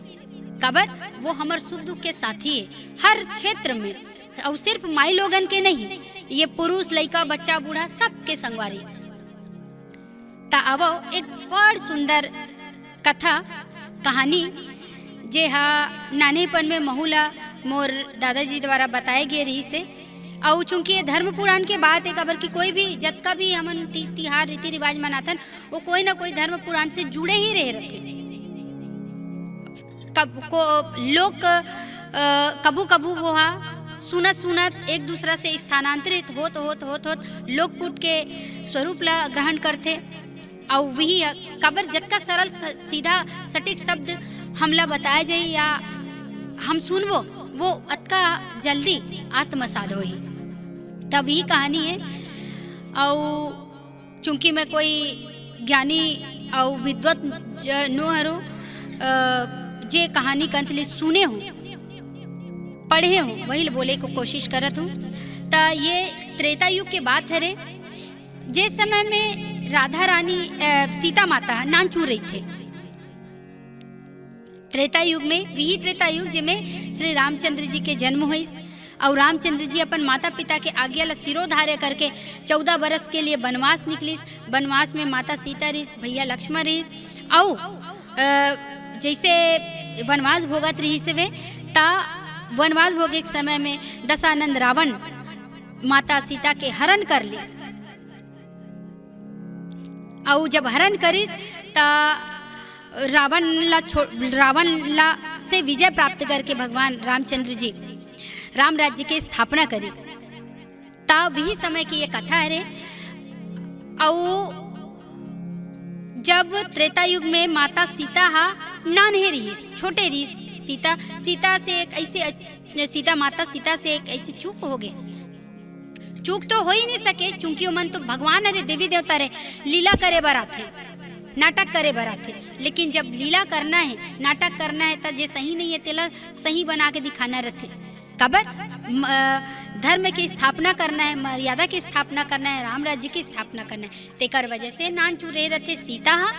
कबर वो हमार सुख दुख के साथी है हर क्षेत्र में, और सिर्फ माई लोगन के नहीं, ये पुरुष लड़का बच्चा बूढ़ा सबके संगवारी। ता अब एक बड़ सुंदर कथा कहानी जे हा नानेपन में महूला मोर दादाजी द्वारा बताए गए रही से। और चूंकि ये धर्म पुराण के बात है, कबर की कोई भी जतका भी हमन तीज तिहार रीति रिवाज मनाथन वो कोई ना कोई धर्म पुराण से जुड़े ही रहे रहते। लोग कबू वो हा सुनत एक दूसरा से स्थानांतरित होत लोकपुट के स्वरूप ला ग्रहण करते। और वही कबर जतका सरल सीधा सटीक शब्द हमला बताया जाए या हम सुनबो वो अतका जल्दी आत्मसात होई। तब यही कहानी है। और चूंकि मैं कोई ज्ञानी और विद्वत नो हरो जे कहानी कंथली सुने हूँ पढ़े हूँ वही बोले को कोशिश करत हूँ। तो ये त्रेता युग के बात है रे, जिस समय में राधा रानी सीता माता नानचूर रही थे। त्रेता युग में वही त्रेता युग जिसमें श्री रामचंद्र जी के जन्म हुई और रामचंद्र जी अपन माता पिता के आज्ञा ला सिरोधार्य करके 14 बरस के लिए वनवास निकलिस। वनवास में माता सीता रहीस, भैया लक्ष्मण रहीस। और जैसे वनवास भोगत रही से वे ता वनवास भोगे के समय में दशानंद रावण माता सीता के हरण कर लिस। और जब हरण करिस ता रावण ला से विजय प्राप्त करके भगवान रामचंद्र जी राम राज्य के स्थापना करिस। ता वही समय की ये कथा है रे। और जब त्रेता युग में माता सीता हा नान्हे रही, छोटे रही, सीता से एक ऐसे सीता से एक ऐसी चूक हो गए। चूक तो हो ही नहीं सके, चूंकि मन तो भगवान अरे देवी देवता रे लीला करे बर आथे, नाटक करे बर आथे। लेकिन जब लीला करना है, नाटक करना है तो जे सही नहीं है तेला सही बना के दिखाना रहते। कबर धर्म की स्थापना करना है, मर्यादा की स्थापना करना है, राम राज्य की स्थापना करना है। तेकर वजह से नान चुरे रहते सीता हा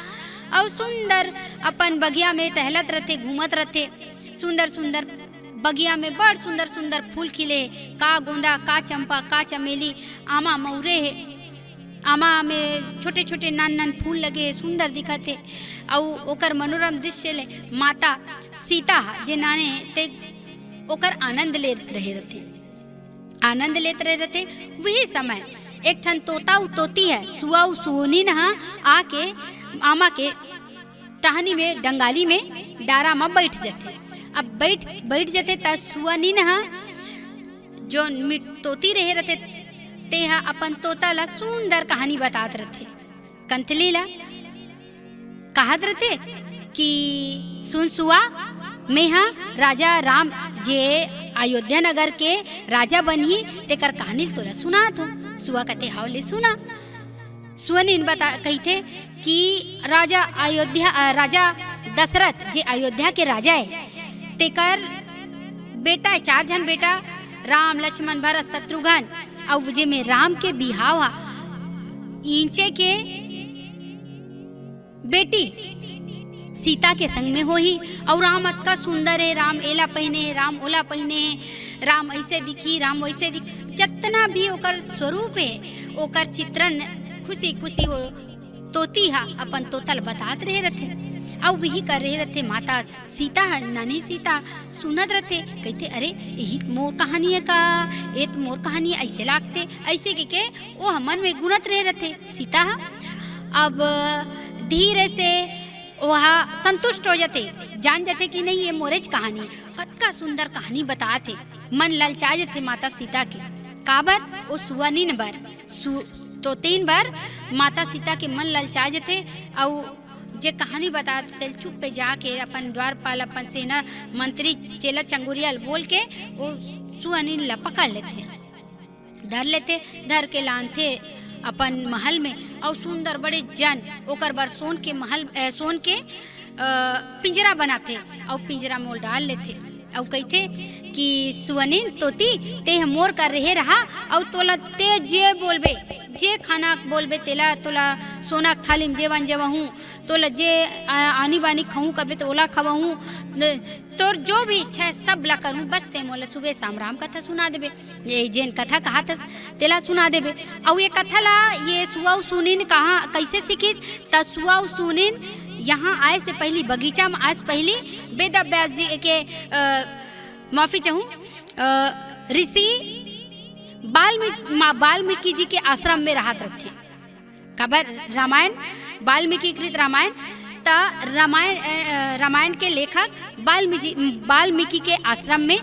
और सुंदर अपन बगिया में टहलत रहते, घूमत रहते, सुंदर सुंदर बगिया में बड़ सुंदर सुंदर फूल खिले हे, का गोंदा, का चंपा, का चमेली, आमा मऊरे है। आमा में छोटे छोटे नान नान फूल लगे हे, सुंदर दिखत हे। और ओकर मनोरम दृश्य ले माता सीता जे नाने हे ते ओकर आनंद लेत रहे रहते, आनंद लेत रहे रहते। वही समय एक ठन तोता तोती है, सुआ सुनी न आके आमा के टहनी में डंगाली में डारा में बैठ जाते। अब बैठ जाते त सुआ नी न जो तोती रहे रहते ते हा अपन तोता ला सुंदर कहानी बतात रहते। कंथली ला कहत रहते कि सुन सुआ, मैं हाँ राजा राम जे अयोध्या नगर के राजा बनी तेकर कहानी तोला सुना तो। सुआ कहते हाव ले सुना। सुआ ने बता कहते कि राजा दशरथ जे अयोध्या के राजा है तेकर बेटा है, 4 जन बेटा, राम लक्ष्मण भरत शत्रुघ्न। और जे में राम के बिहाव हा इंचे के बेटी सीता के संग में होही। और राम अतका सुंदर है, राम एला पहने है, राम ओला पहने है, राम ऐसे दिखी, राम वैसे दिखी, जितना भी ओकर स्वरूप है ओकर चित्रण खुशी खुशी वो तोती हा अपन तोतल बतात रहे रहते। और वही कर रहे रहते। माता सीता नानी सीता सुनत रहते, कहते अरे यही मोर कहानी है का, ये तो मोर कहानी ऐसे लागते, ऐसे के वो मन में गुणत रहे रहते सीता। अब धीरे से वहाँ संतुष्ट हो जाते, जान जाते कि नहीं ये मोरेज कहानी है, कतका सुंदर कहानी बताते। मन ललचा जाते माता सीता के, काबर वो सुअनीन बर तो 3 बार माता सीता के मन ललचा जाते। और जे कहानी बताते चुप पे जाके अपन द्वारपाल, अपन सेना मंत्री, चेला चंगुरियाल बोल के वो सुअनीन ला पकड़ लेते, धर लेते, धर के लानते अपन महल में। और सुंदर बड़े जन ओकर बर सोन के पिंजरा बनाते और पिंजरा मोल डाल लेते। और कहते कि सुअनीन तोती ते मोर कर रहे रहा, और तोला ते जे बोलबे, जे खाना बोलबे तेला तोला सोना थाली में जेवन जेवहूँ, तोला जे आनी बानी खाऊँ कबे तो ओला खवाऊँ, तोर जो भी इच्छा है सब ला करूँ, बस ते मोला सुबह शाम राम कथा सुना देबे, ये जेन कथा कहा था तेला सुना देबे। और ये कथा ला ये सुआ सुनीन कहाँ कैसे सीखी त सुआ सुनीन यहाँ आए से पहली बगीचा में आज पहली वेद व्यास जी के माफी चाहूँ ऋषि वाल्मीकि जी के आश्रम में रहत रखे। खबर रामायण वाल्मीकि कृत रामायण रामायण के लेखक वाल्मीकि के आश्रम में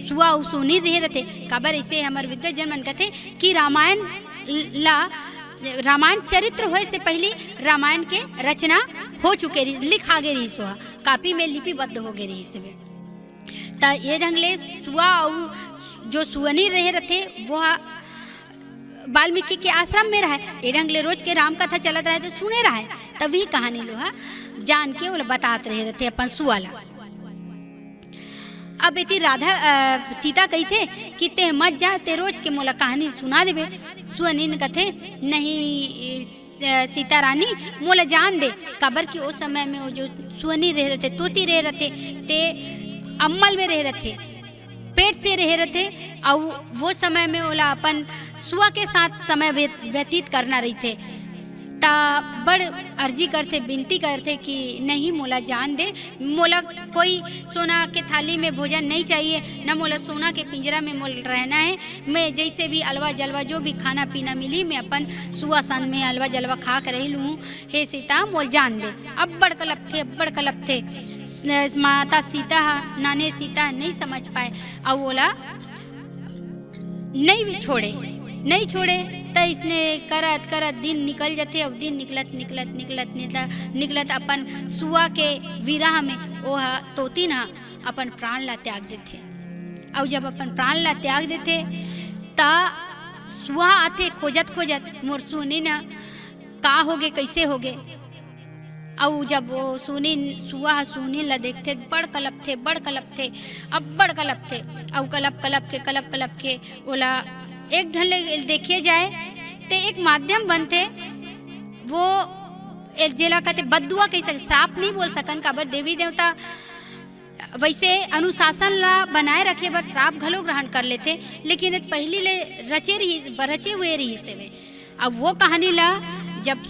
सुआ सुनी रहे रहते। खबर इसे हमारे विद्वजन मन कहते कि रामायण चरित्र होए से पहले रामायण के रचना हो चुके रही, लिखा गए रही, सुहा कापी में लिपिबद्ध हो गए रही। इसमें तो ये ढंग ले सुआ और जो सुअनी रहे रहते वो वाल्मीकि के आश्रम में रहे। ये ढंग ले रोज के राम कथा चलत रहे तो सुने रहे, तभी कहानी लोहा जान के वो बताते रहे रहते अपन सुआला। अब इतनी सीता कही थे कि ते मत जा, ते रोज के मोला कहानी सुना देबे। सुअनीन कथे नहीं सीता रानी मोला जान दे, काबर कि उस समय में वो जो सुअनी रह रहते, तोती रह रहते, ते अम्मल में रह रहते, पेट से रह रहते। और वो समय में ओला अपन सुआ के साथ समय व्यतीत करना रही थे। ता बड़ अर्जी करते, विनती करते कि नहीं मोला जान दे, मोला कोई सोना के थाली में भोजन नहीं चाहिए, न मोला सोना के पिंजरा में मोल रहना है। मैं जैसे भी अलवा जलवा जो भी खाना पीना मिली मैं अपन सुआ सन में अलवा जलवा खा कर रही लूँ। हे सीता मोल जान दे। अब बड़ कलप थे माता सीता नाने सीता नहीं समझ पाए और बोला नहीं छोड़े तो इसने करत दिन निकल जाते। अब दिन निकलत अपन सुआ के विरह में वो तोती ना अपन प्राण ला त्याग देते। और जब अपन प्राण ला त्याग देते ता सुआ आते खोजत मोर सुनी ना का होगे कैसे होगे। और जब वो सुआ सुनी ला देखते बड़ कलप थे अब बड़ कलप थे। और कलप के ओला एक ढंग देखे जाए तो एक माध्यम बनते वो जेला कहते बद्दुआ कह सके, साफ नहीं बोल सकन, काबर देवी देवता वैसे अनुशासन ला बनाए रखे बर श्राप घलो ग्रहण कर लेते, लेकिन एक पहली ले रचे हुए रही से वे। अब वो कहानी ला जब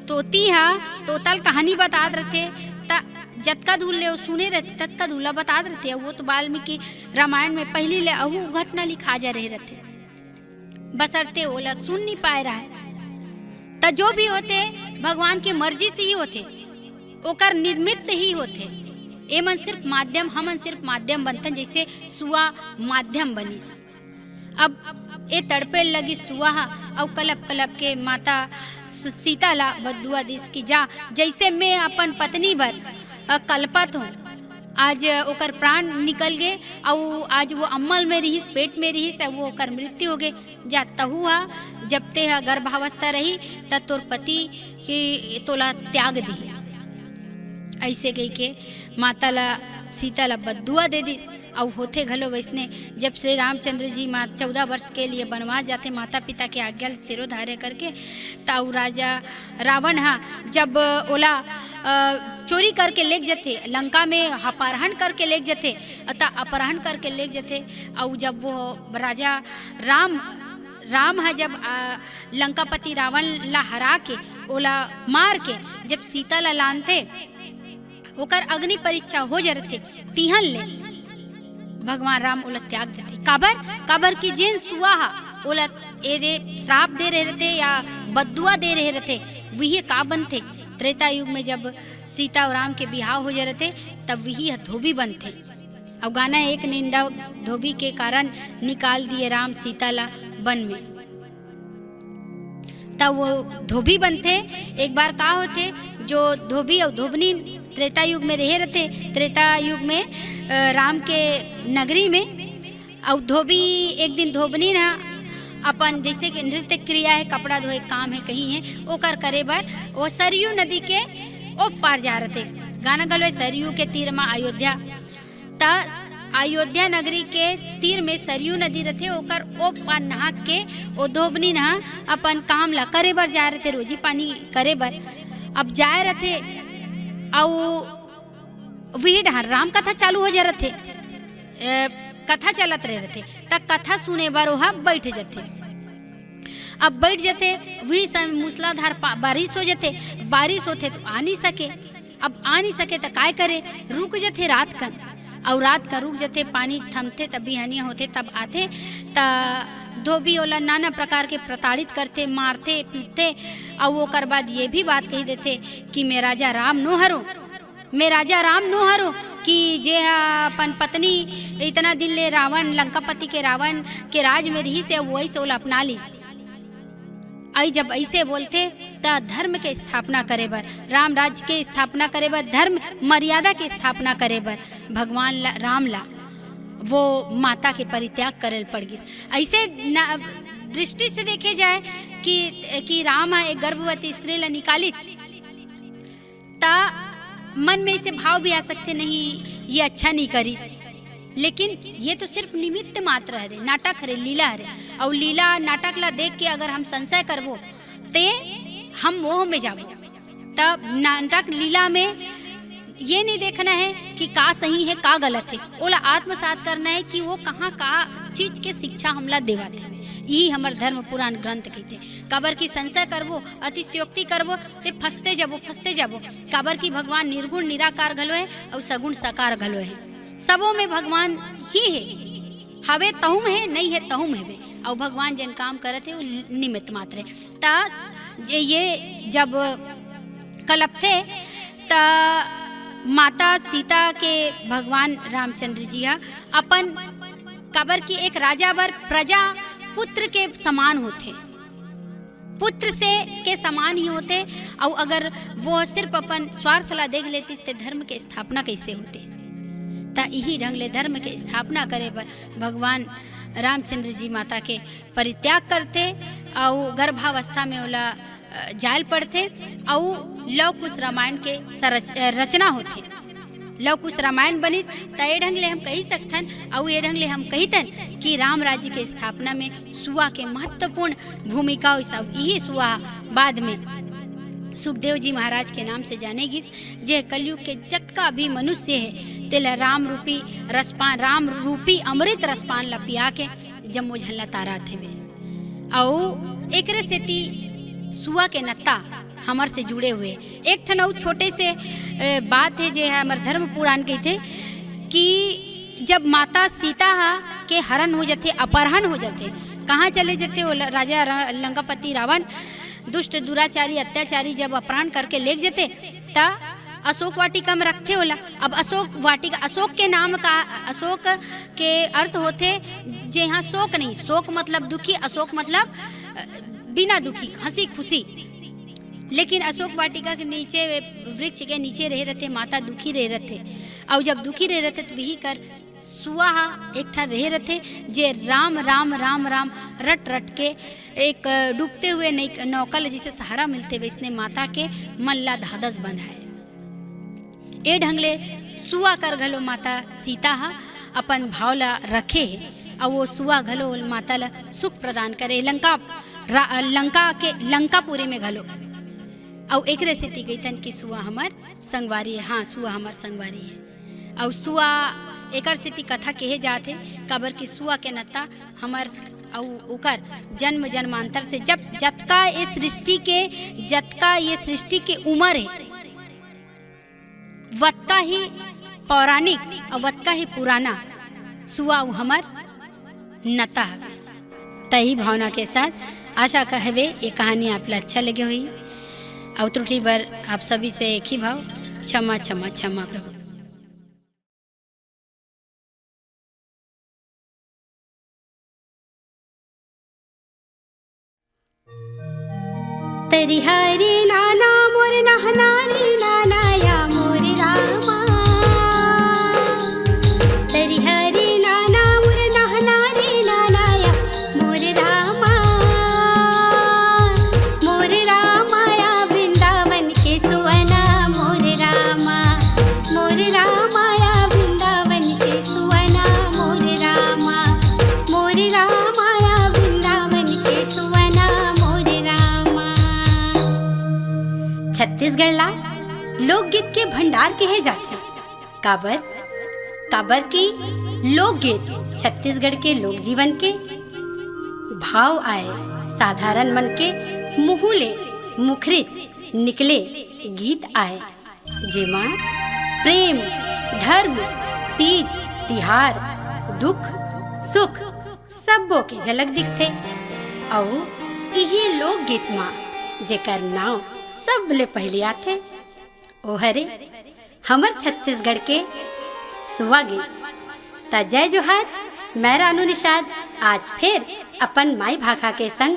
तोती हा तोतल कहानी बतात रहते ता जतका धूल ले सुने रहते ततका धूला बतात रहते। वो तो वाल्मीकि रामायण में पहली ले अहू घटना लिखा जा रहे रहते, बसरते ओला सुन नहीं पाए रहा है। त जो भी होते भगवान के मर्जी से ही होते, ओकर निमित्त ही होते। ए मन सिर्फ माध्यम, हमन सिर्फ माध्यम बनतन, जैसे सुआ माध्यम बनिस। अब ए तड़पे लगी सुआ और कलप कलप के माता सीता ला बदुआ दिस की जा, जैसे मैं अपन पत्नी भर कल्पत हूँ, आज ओकर प्राण निकल गए और आज वो अम्मल में रहीस, पेट में रहीस, वो ओकर मृत्यु हो गए। जा तहु हा जब ते गर्भावस्था रही त तोर पति की तोला त्याग दी। ऐसे कही के माता ला सीता ला बदुआ दे दिस। और होते घलो वैसने जब श्री रामचंद्र जी 14 वर्ष के लिए बनवास जाते माता पिता के आज्ञा सिरोधार्य करके, ताऊ राजा रावण हा जब ओला चोरी करके लेक जाते, लंका में अपहरण करके लेक जाते, अपहरण करके लेक जाते। और जब वो राजा राम हा जब लंकापति रावण ला हरा के ओला मार के जब सीता ला लानते, ओकर अग्नि परीक्षा हो जरते, तिहन ले भगवान राम ओला त्याग देते। काबर की जिन सुआ हा ओला श्राप दे रहे रहते या बदुआ दे रहे रहते, वही का बनते। त्रेता युग में जब सीता और राम के बिहाव हो जा रहते तब वही धोबी बनते। और गाना एक निंदा धोबी के कारण निकाल दिए राम सीता ला वन में, तब वो धोबी बनते। एक बार का होते जो धोबी और धोबनी त्रेता युग में रहे रहते, त्रेता युग में राम के नगरी में। और धोबी एक दिन धोबनी ना अपन जैसे कि नृत्य क्रिया है, कपड़ा धोए काम है कहीं है, ओकर करे बर वो सरयू नदी के ओप पार जा रहे। गाना गलो सरयू के तीर में अयोध्या, ता अयोध्या नगरी के तीर में सरयू नदी रहते, ओकर ओप पार नहा के ओ धोबनी नहा अपन काम ला करे बर जा रहे, रोजी पानी करे बर। अब जाए रहते और वही डहर राम कथा चालू हो जा रहे, कथा चलत रहे तब कथा सुने बार वहाँ बैठ जाते। अब बैठ जाते वही समय मूसलाधार बारिश हो जाते, बारिश होते तो आ नहीं सके। अब आ नहीं सके तो काय करे, रुक जाते रात का, और रात का रुक जाते, पानी थमते तब बिहनिया होते, तब आते त धोबी ओला नाना प्रकार के प्रताड़ित करते, मारते पीटते। और वो कर बाद ये भी बात कही देते कि मैं राजा राम नो हरो, मैं राजा राम नो हरो, कि जे अपन पत्नी इतना दिन ले रावण लंकापति के रावण के राज में रही से वही से ओला अपना लीस। आई जब ऐसे बोलते त धर्म के स्थापना करे बर, राम राज्य के स्थापना करे बर, धर्म मर्यादा के स्थापना करे बर भगवान राम ला वो माता के परित्याग करल पड़ गई। ऐसे दृष्टि से देखे जाए कि राम एक गर्भवती स्त्री ला निकालिस, ता मन में इसे भाव भी आ सकते नहीं ये अच्छा नहीं करी, लेकिन ये तो सिर्फ निमित्त मात्र है, नाटक है, लीला है। और लीला नाटक ला देख के अगर हम संशय करबो ते हम मोह में जाबो। तब नाटक लीला में ये नहीं देखना है कि का सही है का गलत है, ओला आत्मसात करना है कि वो कहाँ का चीज के शिक्षा हमला देवाते। यही हमार धर्म पुराण ग्रंथ कहते। काबर की संशय करबो, अतिशयोक्ति करबो से फंसते जाबो। काबर की भगवान निर्गुण निराकार घलो है और सगुण साकार घलो है, सबों में भगवान ही है, हवे तहुम है, नहीं है तहुम है। और भगवान जिन काम करते है वो निमित्त मात्र है। ता ये जब कलप थे ता माता सीता के भगवान रामचंद्र जी अपन काबर की एक राजा बर प्रजा पुत्र के समान होते, पुत्र से के समान ही होते। और अगर वो सिर्फ अपन स्वार्थ ला देख लेती तो धर्म के स्थापना कैसे होते। ता यही ढंग ले धर्म के स्थापना करे पर भगवान रामचंद्र जी माता के परित्याग करते और गर्भावस्था में ओला जाल पड़ते और लव कुश रामायण के रचना होते। लव कुश रामायण बनिस त ए ढंग ले हम कही सकथन और ये ढंग ले हम कहितन कि राम राज्य के स्थापना में सुआ के महत्वपूर्ण भूमिका हुई। सब यही सुआ बाद में सुखदेव जी महाराज के नाम से जाने गिस। जे कलयुग के जतका भी मनुष्य है तेला राम रूपी अमृत रसपान ला पिया के जम्मो झल्ला तारा थे वे। और एकरे सेती सुआ के नत्ता हमर से जुड़े हुए एक ठन अउ छोटे से बात है जे हमर धर्म पुराण कहते कि जब माता सीता के हरण हो जाते, अपहरण हो जाते, कहाँ चले जाते वो राजा लंकापति रावण दुष्ट दुराचारी अत्याचारी जब अपहरण करके ले जाते ता अशोक वाटिका में रखते होला। अब अशोक वाटिका, अशोक के नाम का, अशोक के अर्थ होते जे यहाँ शोक नहीं, शोक मतलब दुखी, अशोक मतलब बिना दुखी, हंसी खुशी। लेकिन अशोक वाटिका के नीचे, वृक्ष के नीचे रह रहते माता दुखी रह रहते, और जब दुखी रह रहते तो वही कर सुआ एक ठा रह रहते जे राम राम राम राम रट रट के एक डूबते हुए नौकल जिसे सहारा मिलते वैसने माता के मन ला धादस बंधाए। ए ढंगले सुआ कर घलो माता सीता अपन भाव ला रखे और वो सुआ घलो माता ला सुख प्रदान करे लंकापुरी में घलो। और एक रेसिपी गई तन कि सुआ हमार संगवारी है। हाँ, सुआ हमार संगवारी है। और सुआ एकर सेती कथा कहे जाते काबर कि सुआ के नत्ता हमार और ओकर जन्म जन्मांतर से जब जतका ये सृष्टि के उम्र है वत्का ही पौराणिक और वत्का ही पुराना सुआ हमार नता हवे। तही भावना के साथ आशा का हवे ये कहानी आप ला अच्छा लगे हुई। और त्रुटि बर आप सभी से एक ही भाव, क्षमा क्षमा क्षमा प्रभु।
तरी हरि नाना मोर नहनारी नाना या मोर रामा, तरी हरि नाना मोर नहनारी नाना या मोर रामा, मोर रामा या वृंदावन के सुवना मोर रामा, मोर रामा या वृंदावन के सुवना मोर रामा, मोर रामा या वृंदावन के सुवना मोर रामा। छत्तीसगढ़ ला लोकगीत के भंडार कहे जाते। काबर की लोकगीत छत्तीसगढ़ के लोक जीवन के भाव आए साधारण मन के मुहुले मुखरित निकले गीत आए, जेमा प्रेम धर्म तीज तिहार दुख सुख सबो के झलक दिखते। और यही लोकगीत माँ जेकर नाव सबले पहले आथे ओ हरे हमर छत्तीसगढ़ के सुआ गीत। ता जय जोहार, मैं रानू निषाद आज फिर अपन माई भाखा के संग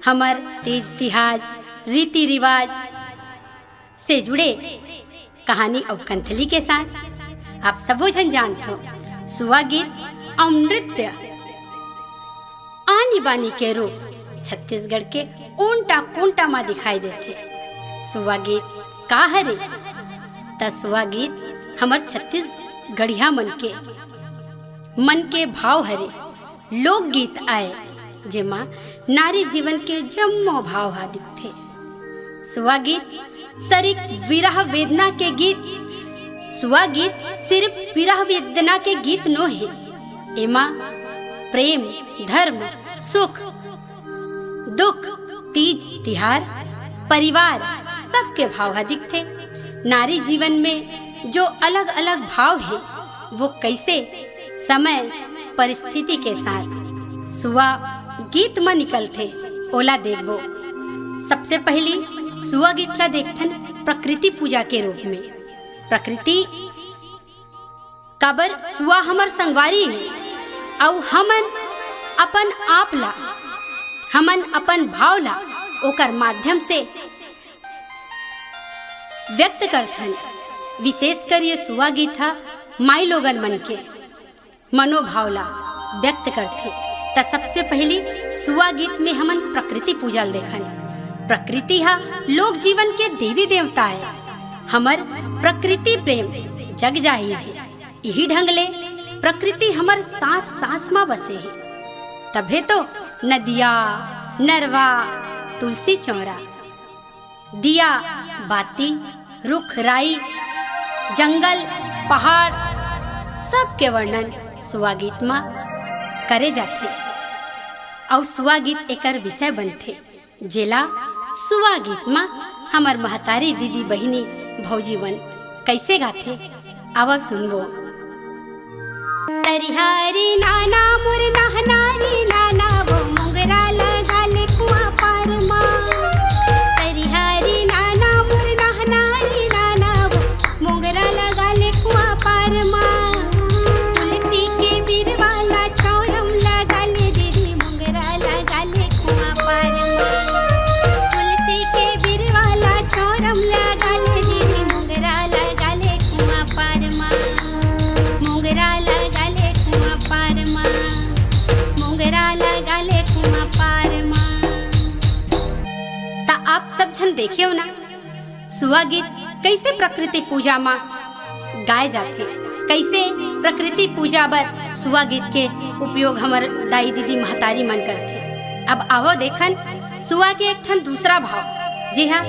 हमर तीज तिहार रीति रिवाज से जुड़े कहानी और कंथली के साथ आप सबो झन जानते हो सुआ गीत और नृत्य आनी बानी के रूप छत्तीसगढ़ के ऊंटा कुंटा में दिखाई देते। सुआ गीत का हरे त सुआ गीत हमर छत्तीसगढ़िया मन के भाव हरे लोक गीत आए जेमा नारी जीवन के जम्मो भाव हा दिखते। सुआ गीत सरिक विरह वेदना के गीत। सुआ गीत सिर्फ विरह वेदना के गीत नो है, एमा प्रेम धर्म सुख दुख तीज तिहार परिवार सबके भाव हा दिखते। नारी जीवन में जो अलग अलग भाव है वो कैसे समय परिस्थिति के साथ सुआ गीत में निकलते ओला देखबो। सबसे पहली सुआ गीत ला देखथन प्रकृति पूजा के रूप में। प्रकृति काबर सुआ हमर संगवारी है और हमन अपन आप ला हमन अपन भाव ला ओकर माध्यम से व्यक्त करथन। विशेषकर ये सुआ गीत हा माई लोगन मन के मनोभाव ला व्यक्त करथे। त सबसे पहली सुआ गीत में हमन प्रकृति पूजा देखन। प्रकृति हा लोक जीवन के देवी देवता है। हमर प्रकृति प्रेम जग जाही है। यही ढंग ले प्रकृति हमर सांस सांस में बसे है। तभे तो नदिया नरवा तुलसी चौरा दिया बाती रुख राई जंगल पहाड़ सबके वर्णन सुआ गीत में करे जाते और सुआ गीत एकर विषय बनते, जेला सुआ गीत में हमार महतारी दीदी बहिनी भौजी बन कैसे गाथे आवा सुनबो। तरिहारी नाना मोर नहनारी नाना वो मोगरा लगा ले कुआं पार माँ। तरिहारी नाना मोर नहनारी नाना वो मोगरा लगा ले कुआं पार माँ। तुलसी के बीर वाला चौरम लगा ले दीदी मोगरा लगा ले कुआं पार माँ। तुलसी के बीर वाला चौरम लगा ले दीदी मोगरा लगा ले कुआं पार माँ। मोगरा लगा ले कुआं पार माँ। मोगरा लगा ले कुआं पार माँ। ता आप सब जन देखे हो ना सुआ गीत कैसे प्रकृति पूजा में गाए जाते, कैसे प्रकृति पूजा बर सुआ गीत के उपयोग हमर दाई दीदी महतारी मन करते। अब आवो देखन सुआ के एक ठन दूसरा भाव जी हाँ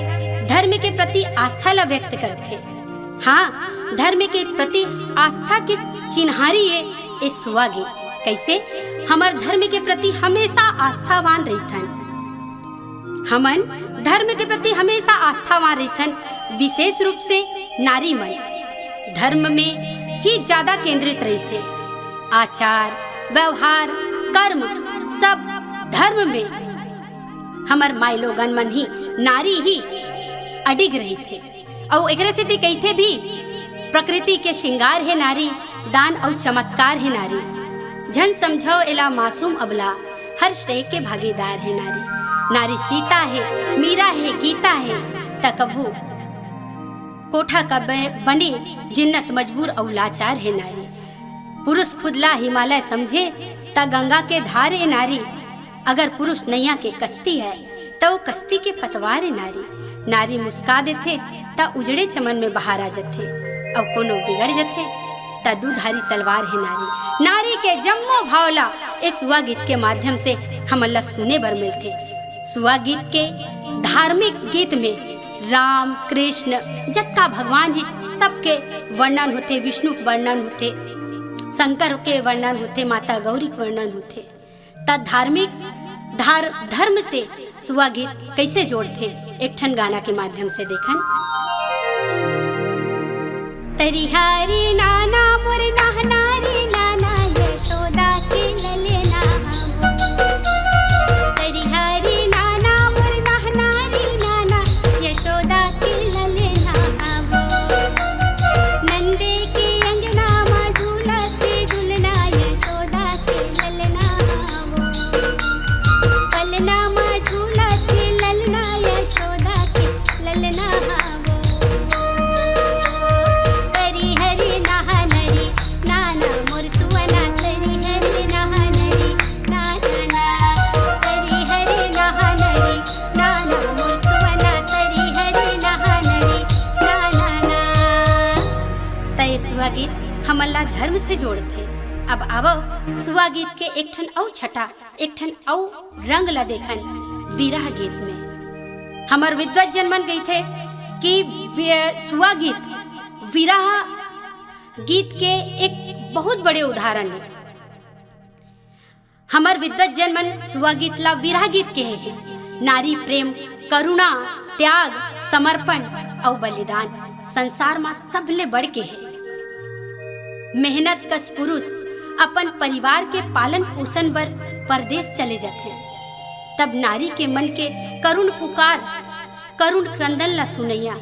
धर्म के प्रति आस्था ला व्यक्त करते। हाँ धर्म के प्रति आस्था के चिन्हारी है इस सुआ गीत। कैसे हमर धर्म के प्रति हमेशा आस्थावान रहथन, हमन धर्म के प्रति हमेशा आस्थावान रहथन। विशेष रूप से नारी मन धर्म में ही ज्यादा केंद्रित रहते। आचार व्यवहार कर्म सब धर्म में हमर माई लोगन मन ही नारी ही अडिग रही थे। और एकरे से कहते भी प्रकृति के श्रृंगार है नारी, दान और चमत्कार है नारी। जन समझो एला मासूम अबला हर श्रेय के भागीदार है नारी। नारी सीता है, मीरा है, गीता है, तकबू कोठा का बने जिन्नत मजबूर और लाचार है नारी। पुरुष खुदला हिमालय समझे ता गंगा के धार है नारी। अगर पुरुष नैया के कश्ती है तो वो कश्ती के पतवार है नारी। नारी मुस्का देथे ता उजड़े चमन में बहार आ जथे और कोनो बिगड़ जथे ता दूधारी तलवार है नारी। नारी के जम्मो भावला इस सुआ गीत के माध्यम से हमला सुने बर मिलते। सुआ गीत के धार्मिक गीत में राम कृष्ण जत्ता भगवान है सबके वर्णन होते, विष्णु के वर्णन होते, शंकर के वर्णन होते, माता गौरी के वर्णन होते। तब धार्मिक धर्म से सुआ गीत कैसे जोड़ते एक ठन गाना के माध्यम से देखन। तरिहारी नाना मोर नहनारी नाना यशोदा के ललना हमो। तरिहारी नाना मोर नहनारी नाना यशोदा के ललना हमो। नंदे के अंगना में झूलते झूलना यशोदा के ललना हमो। पलना में झूलते ललना यशोदा के ललना हमो। सुआ गीत हमला धर्म से जोड़ते। अब आवो सुआ गीत के एक ठन औ छटा एक ठन औ रंग ला देखन विरह गीत में। हमर विद्वत जन मन गई थे कि सुआ गीत विरह गीत के एक बहुत बड़े उदाहरण है। हमर विद्वत जन मन सुआ गीत ला विरह गीत के है। नारी प्रेम, करुणा, त्याग, समर्पण और बलिदान संसार में सबले बढ़ के है। मेहनत कस पुरुष अपन परिवार के पालन पोषण बर परदेश चले जाते, तब नारी के मन के करुण पुकार, करुण क्रंदन ला सुनैया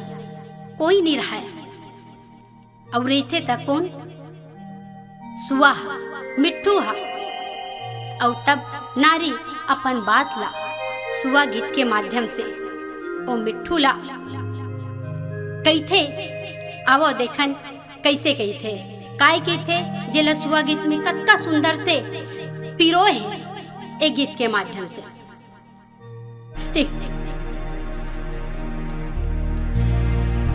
कोई नहीं रहा और रहते तक कौन सुआ मिट्ठू हा। और तब नारी अपन बात ला सुआ गीत के माध्यम से ओ मिट्ठू ला कहते। आवो देखन कैसे कहते, काय कहते जेला सुआ गीत में कत्ता सुंदर से पिरो है एक गीत के माध्यम से।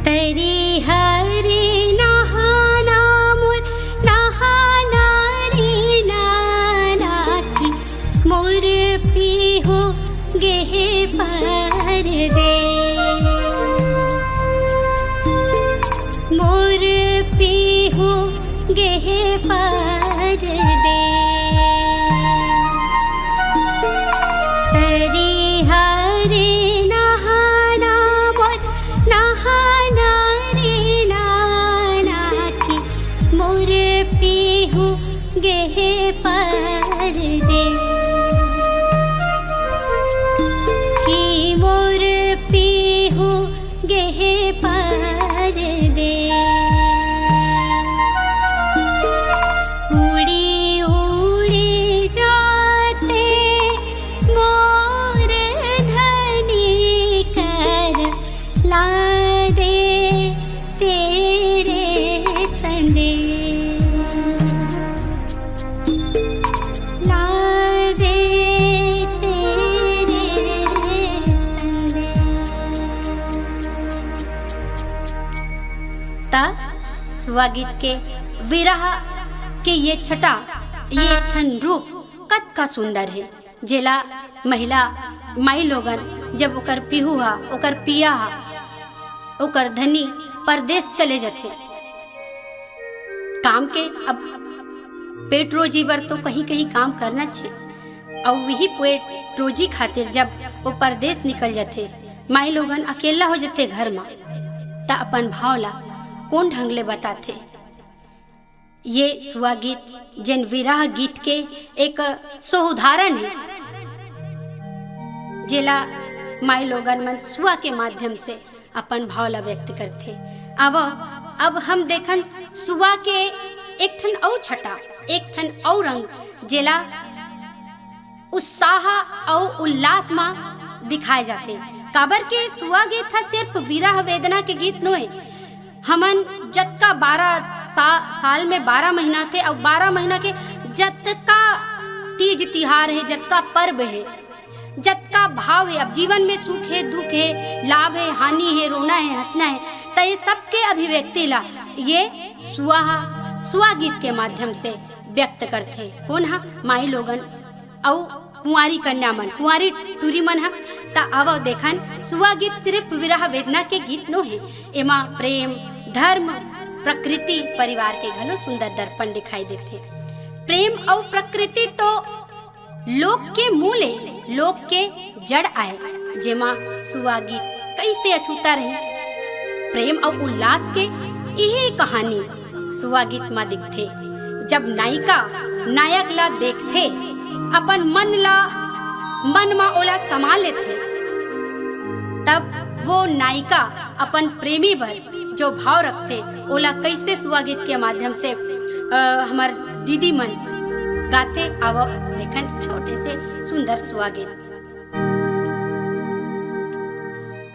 तेरी हरी नहाना मोर नहाना रे नानाटी मोर पी हो गे पर दे। मोर पी हो गे पर सुआ गीत के विरह के ये छटा, ये एक ठन रूप कत का सुंदर है, जेला महिला माई लोगन जब ओकर पिहू हा, ओकर पिया हा, ओकर धनी परदेश चले जाते काम के। अब पेट रोजी बर तो कहीं कहीं काम करना छे, और वही पेट रोजी खातिर जब वो परदेश निकल जाते, माई लोगन अकेला हो जाते घर में, त अपन भाव ला कौन ढंग ले बताते। ये सुआ गीत जन विरह गीत के एक सो उदाहरण है, जेला माई लोगन मन सुआ के माध्यम से अपन भाव ला व्यक्त करते। अब हम देखन सुआ के एक ठन औ छटा, एक ठन औ रंग, जेला उत्साह और उल्लास में दिखाए जाते। काबर के सुआ गीत था सिर्फ विरह वेदना के गीत नोए, हमन जतका 12 साल में 12 महीना थे, और 12 महीना के जतका तीज तिहार है, जतका पर्व है, जतका भाव है, अब जीवन में सुख है, दुख है, लाभ है, हानि है, रोना है, हंसना है, तो ये सबके अभिव्यक्ति ला ये सुआ गीत के माध्यम से व्यक्त करते। कौन हा? माई लोगन और कुंवारी कन्या मन, कुंवारी टूरी मन हा। ता आवो देखन सुआ गीत सिर्फ विरह वेदना के गीत नो है, एमा प्रेम, धर्म, प्रकृति, परिवार के घलो सुंदर दर्पण दिखाई देते। प्रेम और प्रकृति तो लोक के मूल है, लोक के जड़ आए, जेमा सुआ गीत कैसे अछूता रही। प्रेम और उल्लास के यही कहानी सुआ गीत में दिखते। जब नायिका नायक ला देखते, अपन मन मा ओला संभाल लेते, तब वो नायिका अपन प्रेमी पर जो भाव रखते, ओला कैसे सुआ गीत के माध्यम से हमार दीदी मन गाते। अब देखन छोटे से सुंदर सुआ गीत।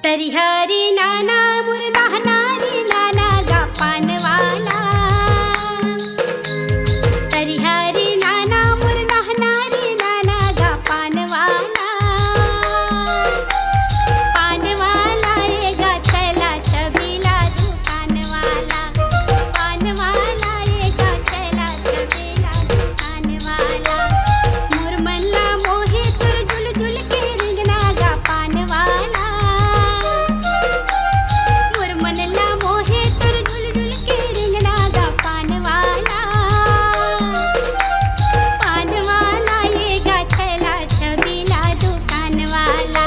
तरिहरी नाना मुरना नारी नाना गा पान वाला, तरिहरी नाना मुरना नारी नाना गा पान वाला, पान वाला ये गा चला छबीला दुकान वाला, पान वाला ये गा चला छबीला दुकान वाला, मुरमल्ला मोहे तुर झुल झुल के रिंगना गा पान वाला, मुरमल्ला मोहे तुर झुल झुल के रिंगना गा पान वाला, पान वाला ये गा चला छबीला दुकान वाला,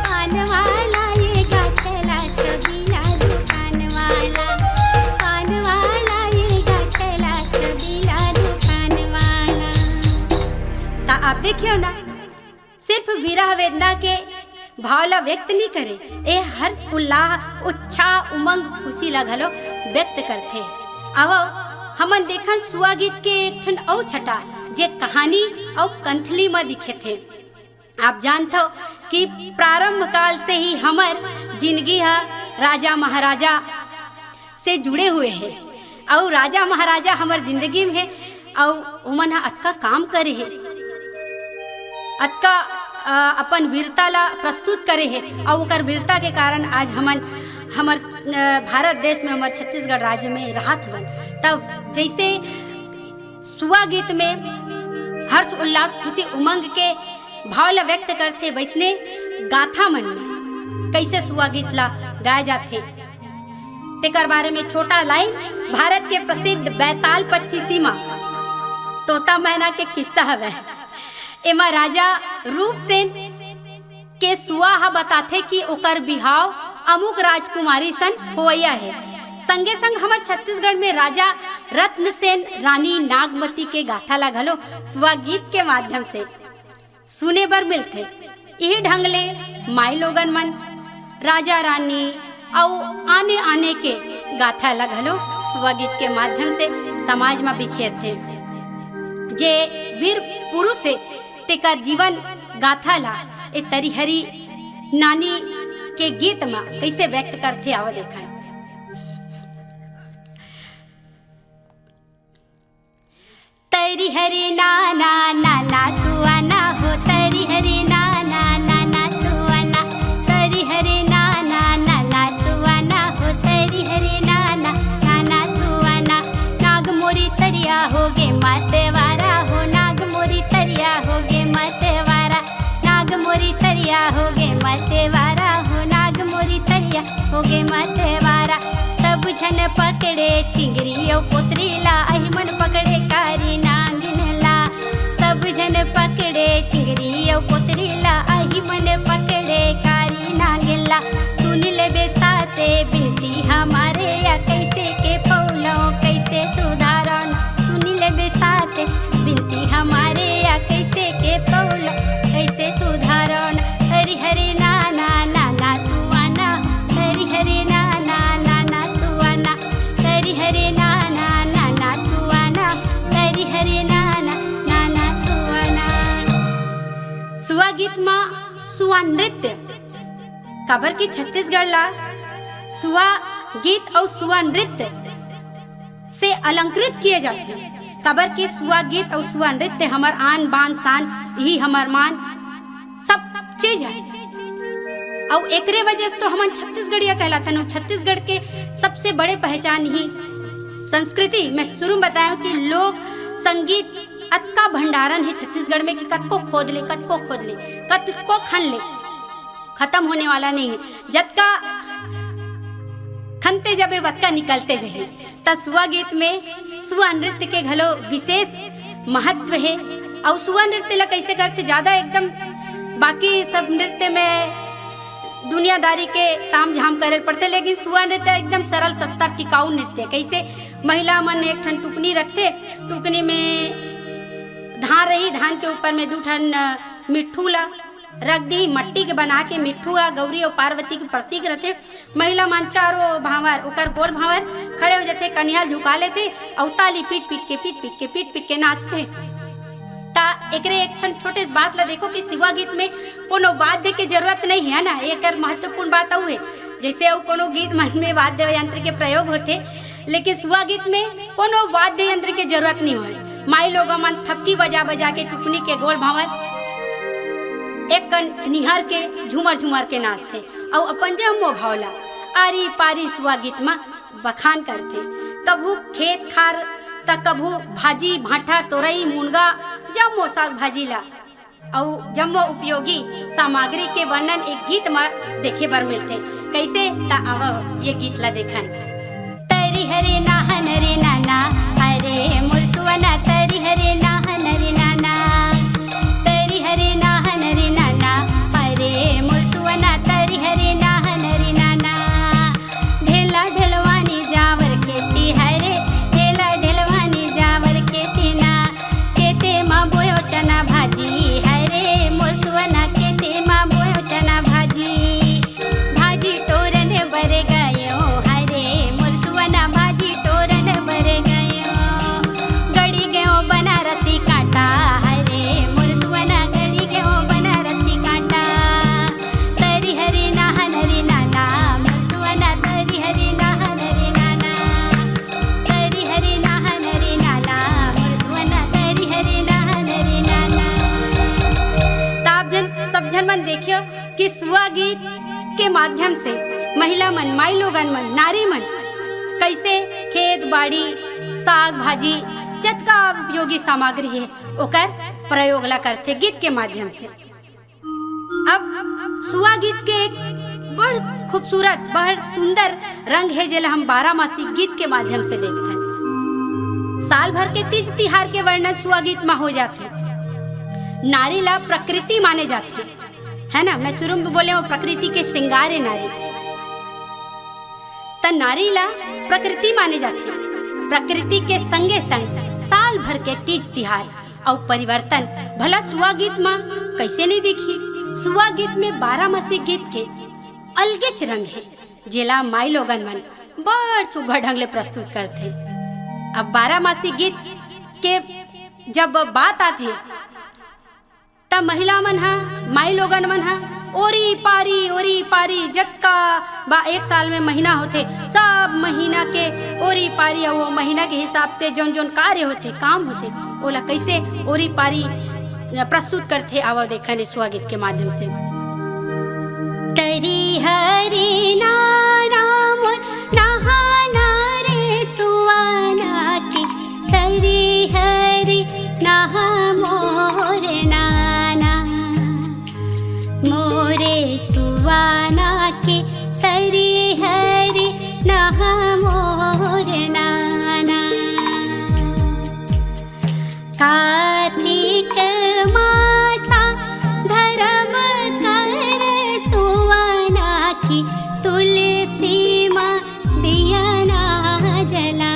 पान वाला ये गा चला छबीला दुकान वाला, पान वाला ये गा चला छबीला दुकान वाला। ता आप देखियो ना, सिर्फ विरह वेदना के भाव ला व्यक्त नहीं करे, ए हर्ष उल्लाह उत्साह उमंग खुशी ला घलो व्यक्त करते। अब हमन देखन सुआ गीत के एक ठन औ छटा, जे कहानी और कंथली में दिखे थे। आप जानते हो कि प्रारंभ काल से ही हमर जिंदगी है राजा महाराजा से जुड़े हुए हैं, और राजा महाराजा हमार जिंदगी में है, और उमन अतका काम करे है, अतका अपन वीरता ला प्रस्तुत करे है, और ओकर वीरता के कारण आज हमर भारत देश में, हमार छत्तीसगढ़ राज्य में राहत हवन। तब जैसे सुआ गीत में हर्ष उल्लास खुशी उमंग के भाव ला व्यक्त करते, वैसने गाथा मन में कैसे सुआ गीत ला गाए जाते, तेकर बारे में छोटा लाइन। भारत के प्रसिद्ध बैताल पच्चीसी माँ तोता मैना के किस्सा हवे। एमा राजा रूपसेन के सुआ हा बताथे कि ओकर बिहाव अमुक राजकुमारी सन होवैया है। संगे संग हमार छत्तीसगढ़ में राजा रत्नसेन रानी नागमती के गाथा ला घलो सुआ गीत के माध्यम से सुने बर मिलते। यही ढंग ले माई लोगन मन राजा रानी और आने के गाथा ला घलो सुआ गीत के माध्यम से समाज में बिखेरते। जे वीर पुरुष है तेका जीवन गाथा ला ए तरिहरी नानी के गीत में कैसे व्यक्त करते आवा देखा। तरिहरी नाना नाना सुआना हो, तरिहरी नाना नाना सुआना, तरिहरी नाना नाना सुआना हो, तरिहरी नाना नाना सुआना। मोरी तरिया हो गे मतवारा हो, नाग मोरी तरिया हो गे मतवारा। सब झन पकड़े चिंगरी और पोतरी ला, अहि मन पकड़े कारी नागिन ला। सब झन पकड़े चिंगरी और पोतरी ला, अहि मन पकड़े कारी नागिन ला। सुन ले बेसा से बिनती हमारे या कैसे के पौलो कैसे सुधारन। सुन ले बेसा से बिनती हमारे या कैसे के पौलो कैसे सुधारन। हरि हरि नाना नाना सुआना, हरि हरि नाना नाना सुआना, हरि हरि नाना नाना सुआना, हरि हरि नाना नाना सुआना। सुआ गीत में सुआ नृत्य काबर की छत्तीसगढ़ ला सुआ गीत और सुआ नृत्य से अलंकृत किए जाते हैं। काबर की सुआ गीत और सुआ नृत्य हमार आन बान शान यही हमार मान सब चीज है। और एकरे वजह से तो हम छत्तीसगढ़िया कहलाते हैं। छत्तीसगढ़ के सबसे बड़े पहचान ही संस्कृति में शुरू में बताया कि लोक संगीत अतका भंडारण है छत्तीसगढ़ में कि कत को खोद ले कत को खन ले, खत्म होने वाला नहीं है। जतका खनते जबे वतका निकलते जहे। सुआ गीत में सुआ नृत्य के घलो विशेष महत्व है। और सुआ नृत्य ला कैसे करते, ज्यादा एकदम बाकी सब नृत्य में दुनियादारी के ताम झाम करे पड़ते, लेकिन सुआ नृत्य एकदम सरल सस्ता टिकाऊ नृत्य। कैसे महिला मन एक ठन टुकनी रखते, टुकनी में धान रही, धान के ऊपर में 2 ठन मिट्ठू ला रख दी, मट्टी के बना के मिट्ठू गौरी और पार्वती के प्रतीक रहते। महिला मन चारों भावर ओकर गोल भावर खड़े हो जाते, कनियाल झुका लेते और ताली पीट पीट के नाचते। ता एकरे एक ठन छोटे बात ला देखो कि सुआ गीत में कोनो वाद्य के जरूरत नहीं है ना। एक महत्वपूर्ण बात और है, जैसे और कोनो गीत मन में वाद्य यंत्र के प्रयोग होते, लेकिन सुआ गीत में कोनो वाद्य यंत्र के जरूरत नहीं हो। माई लोग मन थपकी बजा बजा के टुकनी के गोल भावर एक कन निहार के झूमर के नाचते और अपन जम्मो भावला आरी पारी सुआ गीत में बखान करते। कभू खेत खार त कभू भाजी भाटा तोरई मुनगा जम्मो साग भाजी ला और जम्मो उपयोगी सामग्री के वर्णन एक गीत में देखे बर मिलते। कैसे ता आव ये गीत ला देखन। तरी हरे नाहन रे नाना हरे मुरसुवना, तरी हरे नाहन रे नाना, तरी हरे नाहन रे नाना हरे मुरसुवना, तरी हरे नाहन रे नाना। ढेला ढलवानी जावर खेती हरे, ढेला ढलवानी जावर खेती ना, केते माँ बोयो चना भाजी हरे मुरसुवना, केते माँ बोयो चना भाजी। भाजी टोरन बर गयो हरे मुरसुवना, भाजी टोरन बर गयो। गड़ी गयो बनारसी कांटा हरे मुरसुवना, गड़ी गयो बनारसी कांटा। तरी हरे नाहन रे नाना मुरसुवना, तरी हरे नाहन रे नाना, तरी हरे नाहन रे नाना मुरसुवना, तरी हरे नाहन रे नाना। ताप जन सब जन मन देखियो कि सुआ गीत के माध्यम से महिला मन, माई लोगन मन, नारी मन कैसे खेत बाड़ी साग भाजी जतका उपयोगी सामग्री है ओकर प्रयोग ला करते गीत के माध्यम से। अब सुआ गीत के एक बड़ खूबसूरत बड़ सुंदर रंग है जेला हम 12 मासी गीत के माध्यम से देखते हैं। साल भर के तीज तिहार के वर्णन सुआ गीत में हो जाते। नारी ला प्रकृति माने जाते है ना। मैं शुरू में बोले वो प्रकृति के श्रृंगार है नारी, त नारी ला प्रकृति माने जाते। प्रकृति के संगे संग साल भर के तीज तिहार और परिवर्तन भला सुआ गीत में कैसे नहीं दिखी। सुआ गीत में 12 मासी गीत के अलगे रंग है जेला माई लोगन मन बड़ सुघर ढंग ले प्रस्तुत करते। अब 12 मासी गीत के जब बात आती तब महिला मन हा, माई लोगन मन हा ओरी पारी जतका बा एक साल में महीना होते, सब महीना के ओरी पारी और वो महीना के हिसाब से जोन जोन कार्य होते, काम होते, ओला कैसे ओरी पारी प्रस्तुत करते। आवा देखने सुआ गीत के माध्यम से। तरी हरि नाना नहाना रे सुआना की, तरी हरि नहा मोर नाना, सुवाना के तरी हरि नह मोर नाना। कार्तिक मासा धर्म कर सुवाना की तुलसी माँ दिया ना जला।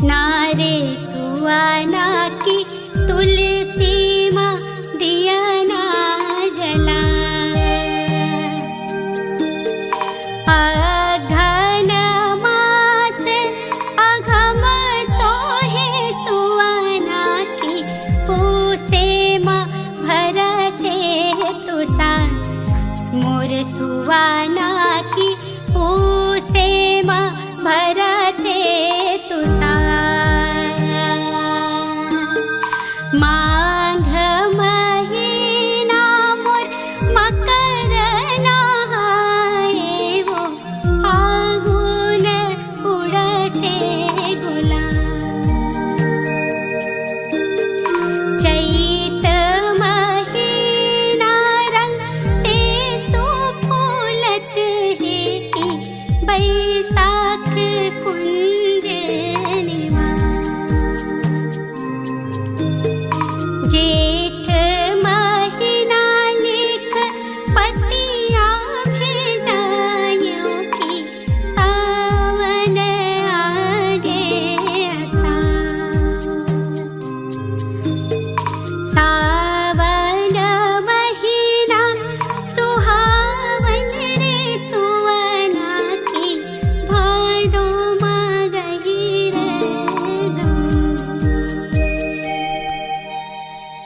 नारे सुवाना की तुलसी माँ दिया ना जला। अघन मास अघम सोहे सुवाना की पूसे माँ भरते तुसा। मोर सुवाना की पूसे माँ भरते तुसा। माघ महीना मोर मकर नहाए वो। फागुन उड़ते गुलाल। चैत महीना रंगते सुफूलत है की। बैसाख कुंज जेठ महीना लिख पतिया भेजायों की। सावन आगे सावन महीना सुहावन रे सुवना की। भादो मगही रे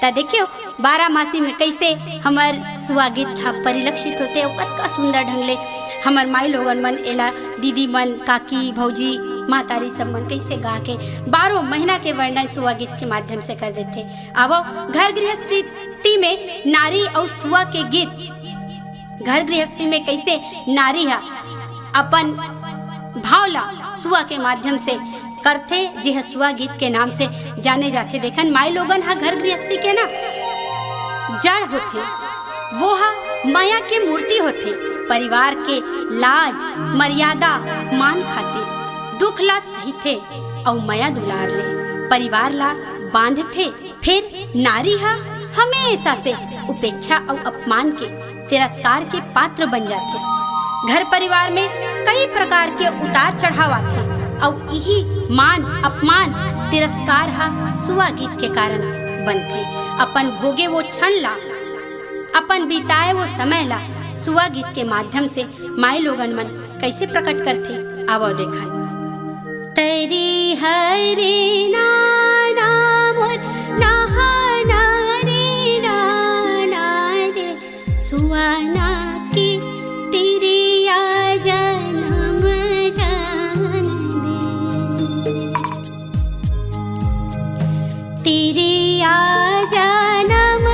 ता देखियो 12 मासी में कैसे हमर सुहागित था परिलक्षित होते। कतका सुंदर ढंग ले हमर माई लोगन मन एला दीदी मन काकी भौजी मातारी सब मन कैसे गा के 12 महीना के वर्णन सुहागित के माध्यम से कर देते। अब घर गृहस्थी में नारी और सुहा के गीत। घर गृहस्थी में कैसे नारी है अपन भावला सुहा के माध्यम से करथे, जी सुहा गीत के नाम से जाने जाते। देखन माई लोगन हा घर गृहस्थी के ना जड़ होते, वो हा माया के मूर्ति होते। परिवार के लाज मर्यादा मान खातिर दुख ला सहिथे और माया दुलार ले परिवार ला बांधथे। फिर नारी हा हमेशा से उपेक्षा और अपमान के तिरस्कार के पात्र बन जाते। घर परिवार में कई प्रकार के उतार चढ़ाव आते और यही मान अपमान तिरस्कार हा सुहा गीत के कारण बनते। अपन भोगे वो क्षण ला अपन बिताए वो समय ला सुहा गीत के माध्यम से माई लोगन मन कैसे प्रकट करते। आवो देखा। तरी हरे नाना मोर नहा नारे नाना रे। सुवाना की तिरिया जन्म जान दे। तिरिया जन्म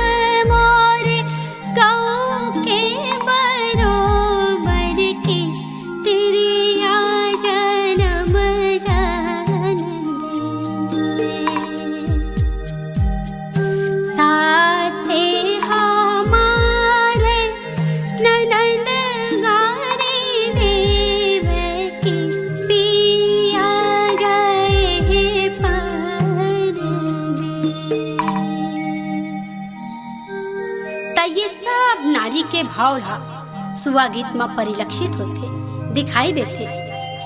मोर गौ के बरोबर की। तिरिया जन्म जान दे। सासे हमारे ननद गारे देव की। पिया गए ये सब नारी के भाव ला सुहा गीत में परिलक्षित होते दिखाई देते।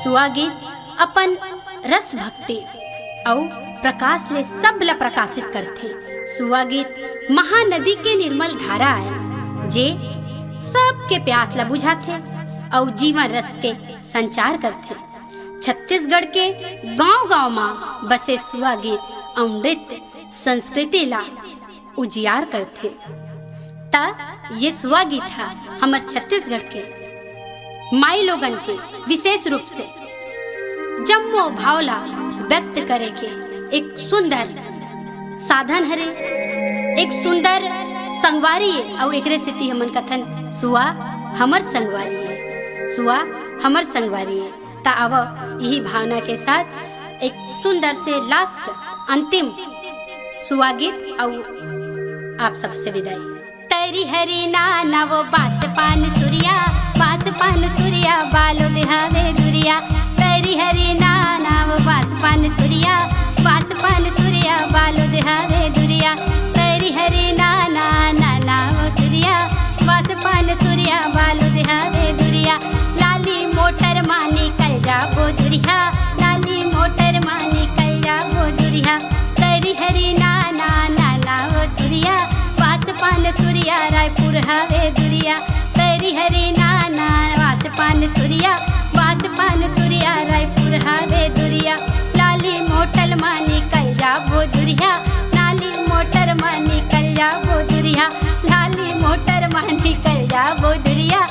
सुहा गीत अपन रस भक्ति और प्रकाश ले सब ला प्रकाशित करते। सुहा गीत महानदी के निर्मल धारा है जे सबके प्यास ला बुझाते और जीवन रस के संचार करते। छत्तीसगढ़ के गांव-गांव में बसे सुहा गीत और नृत्य संस्कृति ला उजियार करते। ता ये सुहा गीत है हमर छत्तीसगढ़ के माई लोगन के विशेष रूप से जम्मो भावला व्यक्त करे के एक सुंदर साधन हरे, एक सुंदर संगवारी है। और एकरे सेती हमन कथन सुहा हमर संगवारी है, सुहा हमर संगवारी है। ता अब यही भावना के साथ एक सुंदर से लास्ट अंतिम सुहा गीत और आप सबसे विदाई। पैरी हरी नाना वो बास पान सूर्या, बास पान सूर्या बालो दिहावे दुरिया। पैरी हरी नाना वो बास पान सूर्या, बास पान सूर्या बालो दिहावे दुरिया। पैरी हरी नाना नाना वो सूर्या, बास पान सूर्या बालो दिहावे दुरिया। लाली मोटर मानी कल जाबो दुरिया, लाली मोटर मानी कल जाबो दुरिया। पैरी हरी नाना नाना वो सूर्या, बास पान सूर्या रायपुर हवे दुरिया। पैरी हरी नाना बास पान सूर्या, बास पान सूर्या रायपुर हवे दुरिया। लाली मोटर मानी कल जाबो दुरिया, लाली मोटर मानी कल जाबो दुरिया। लाली मोटर मानी कल जाबो दुरिया।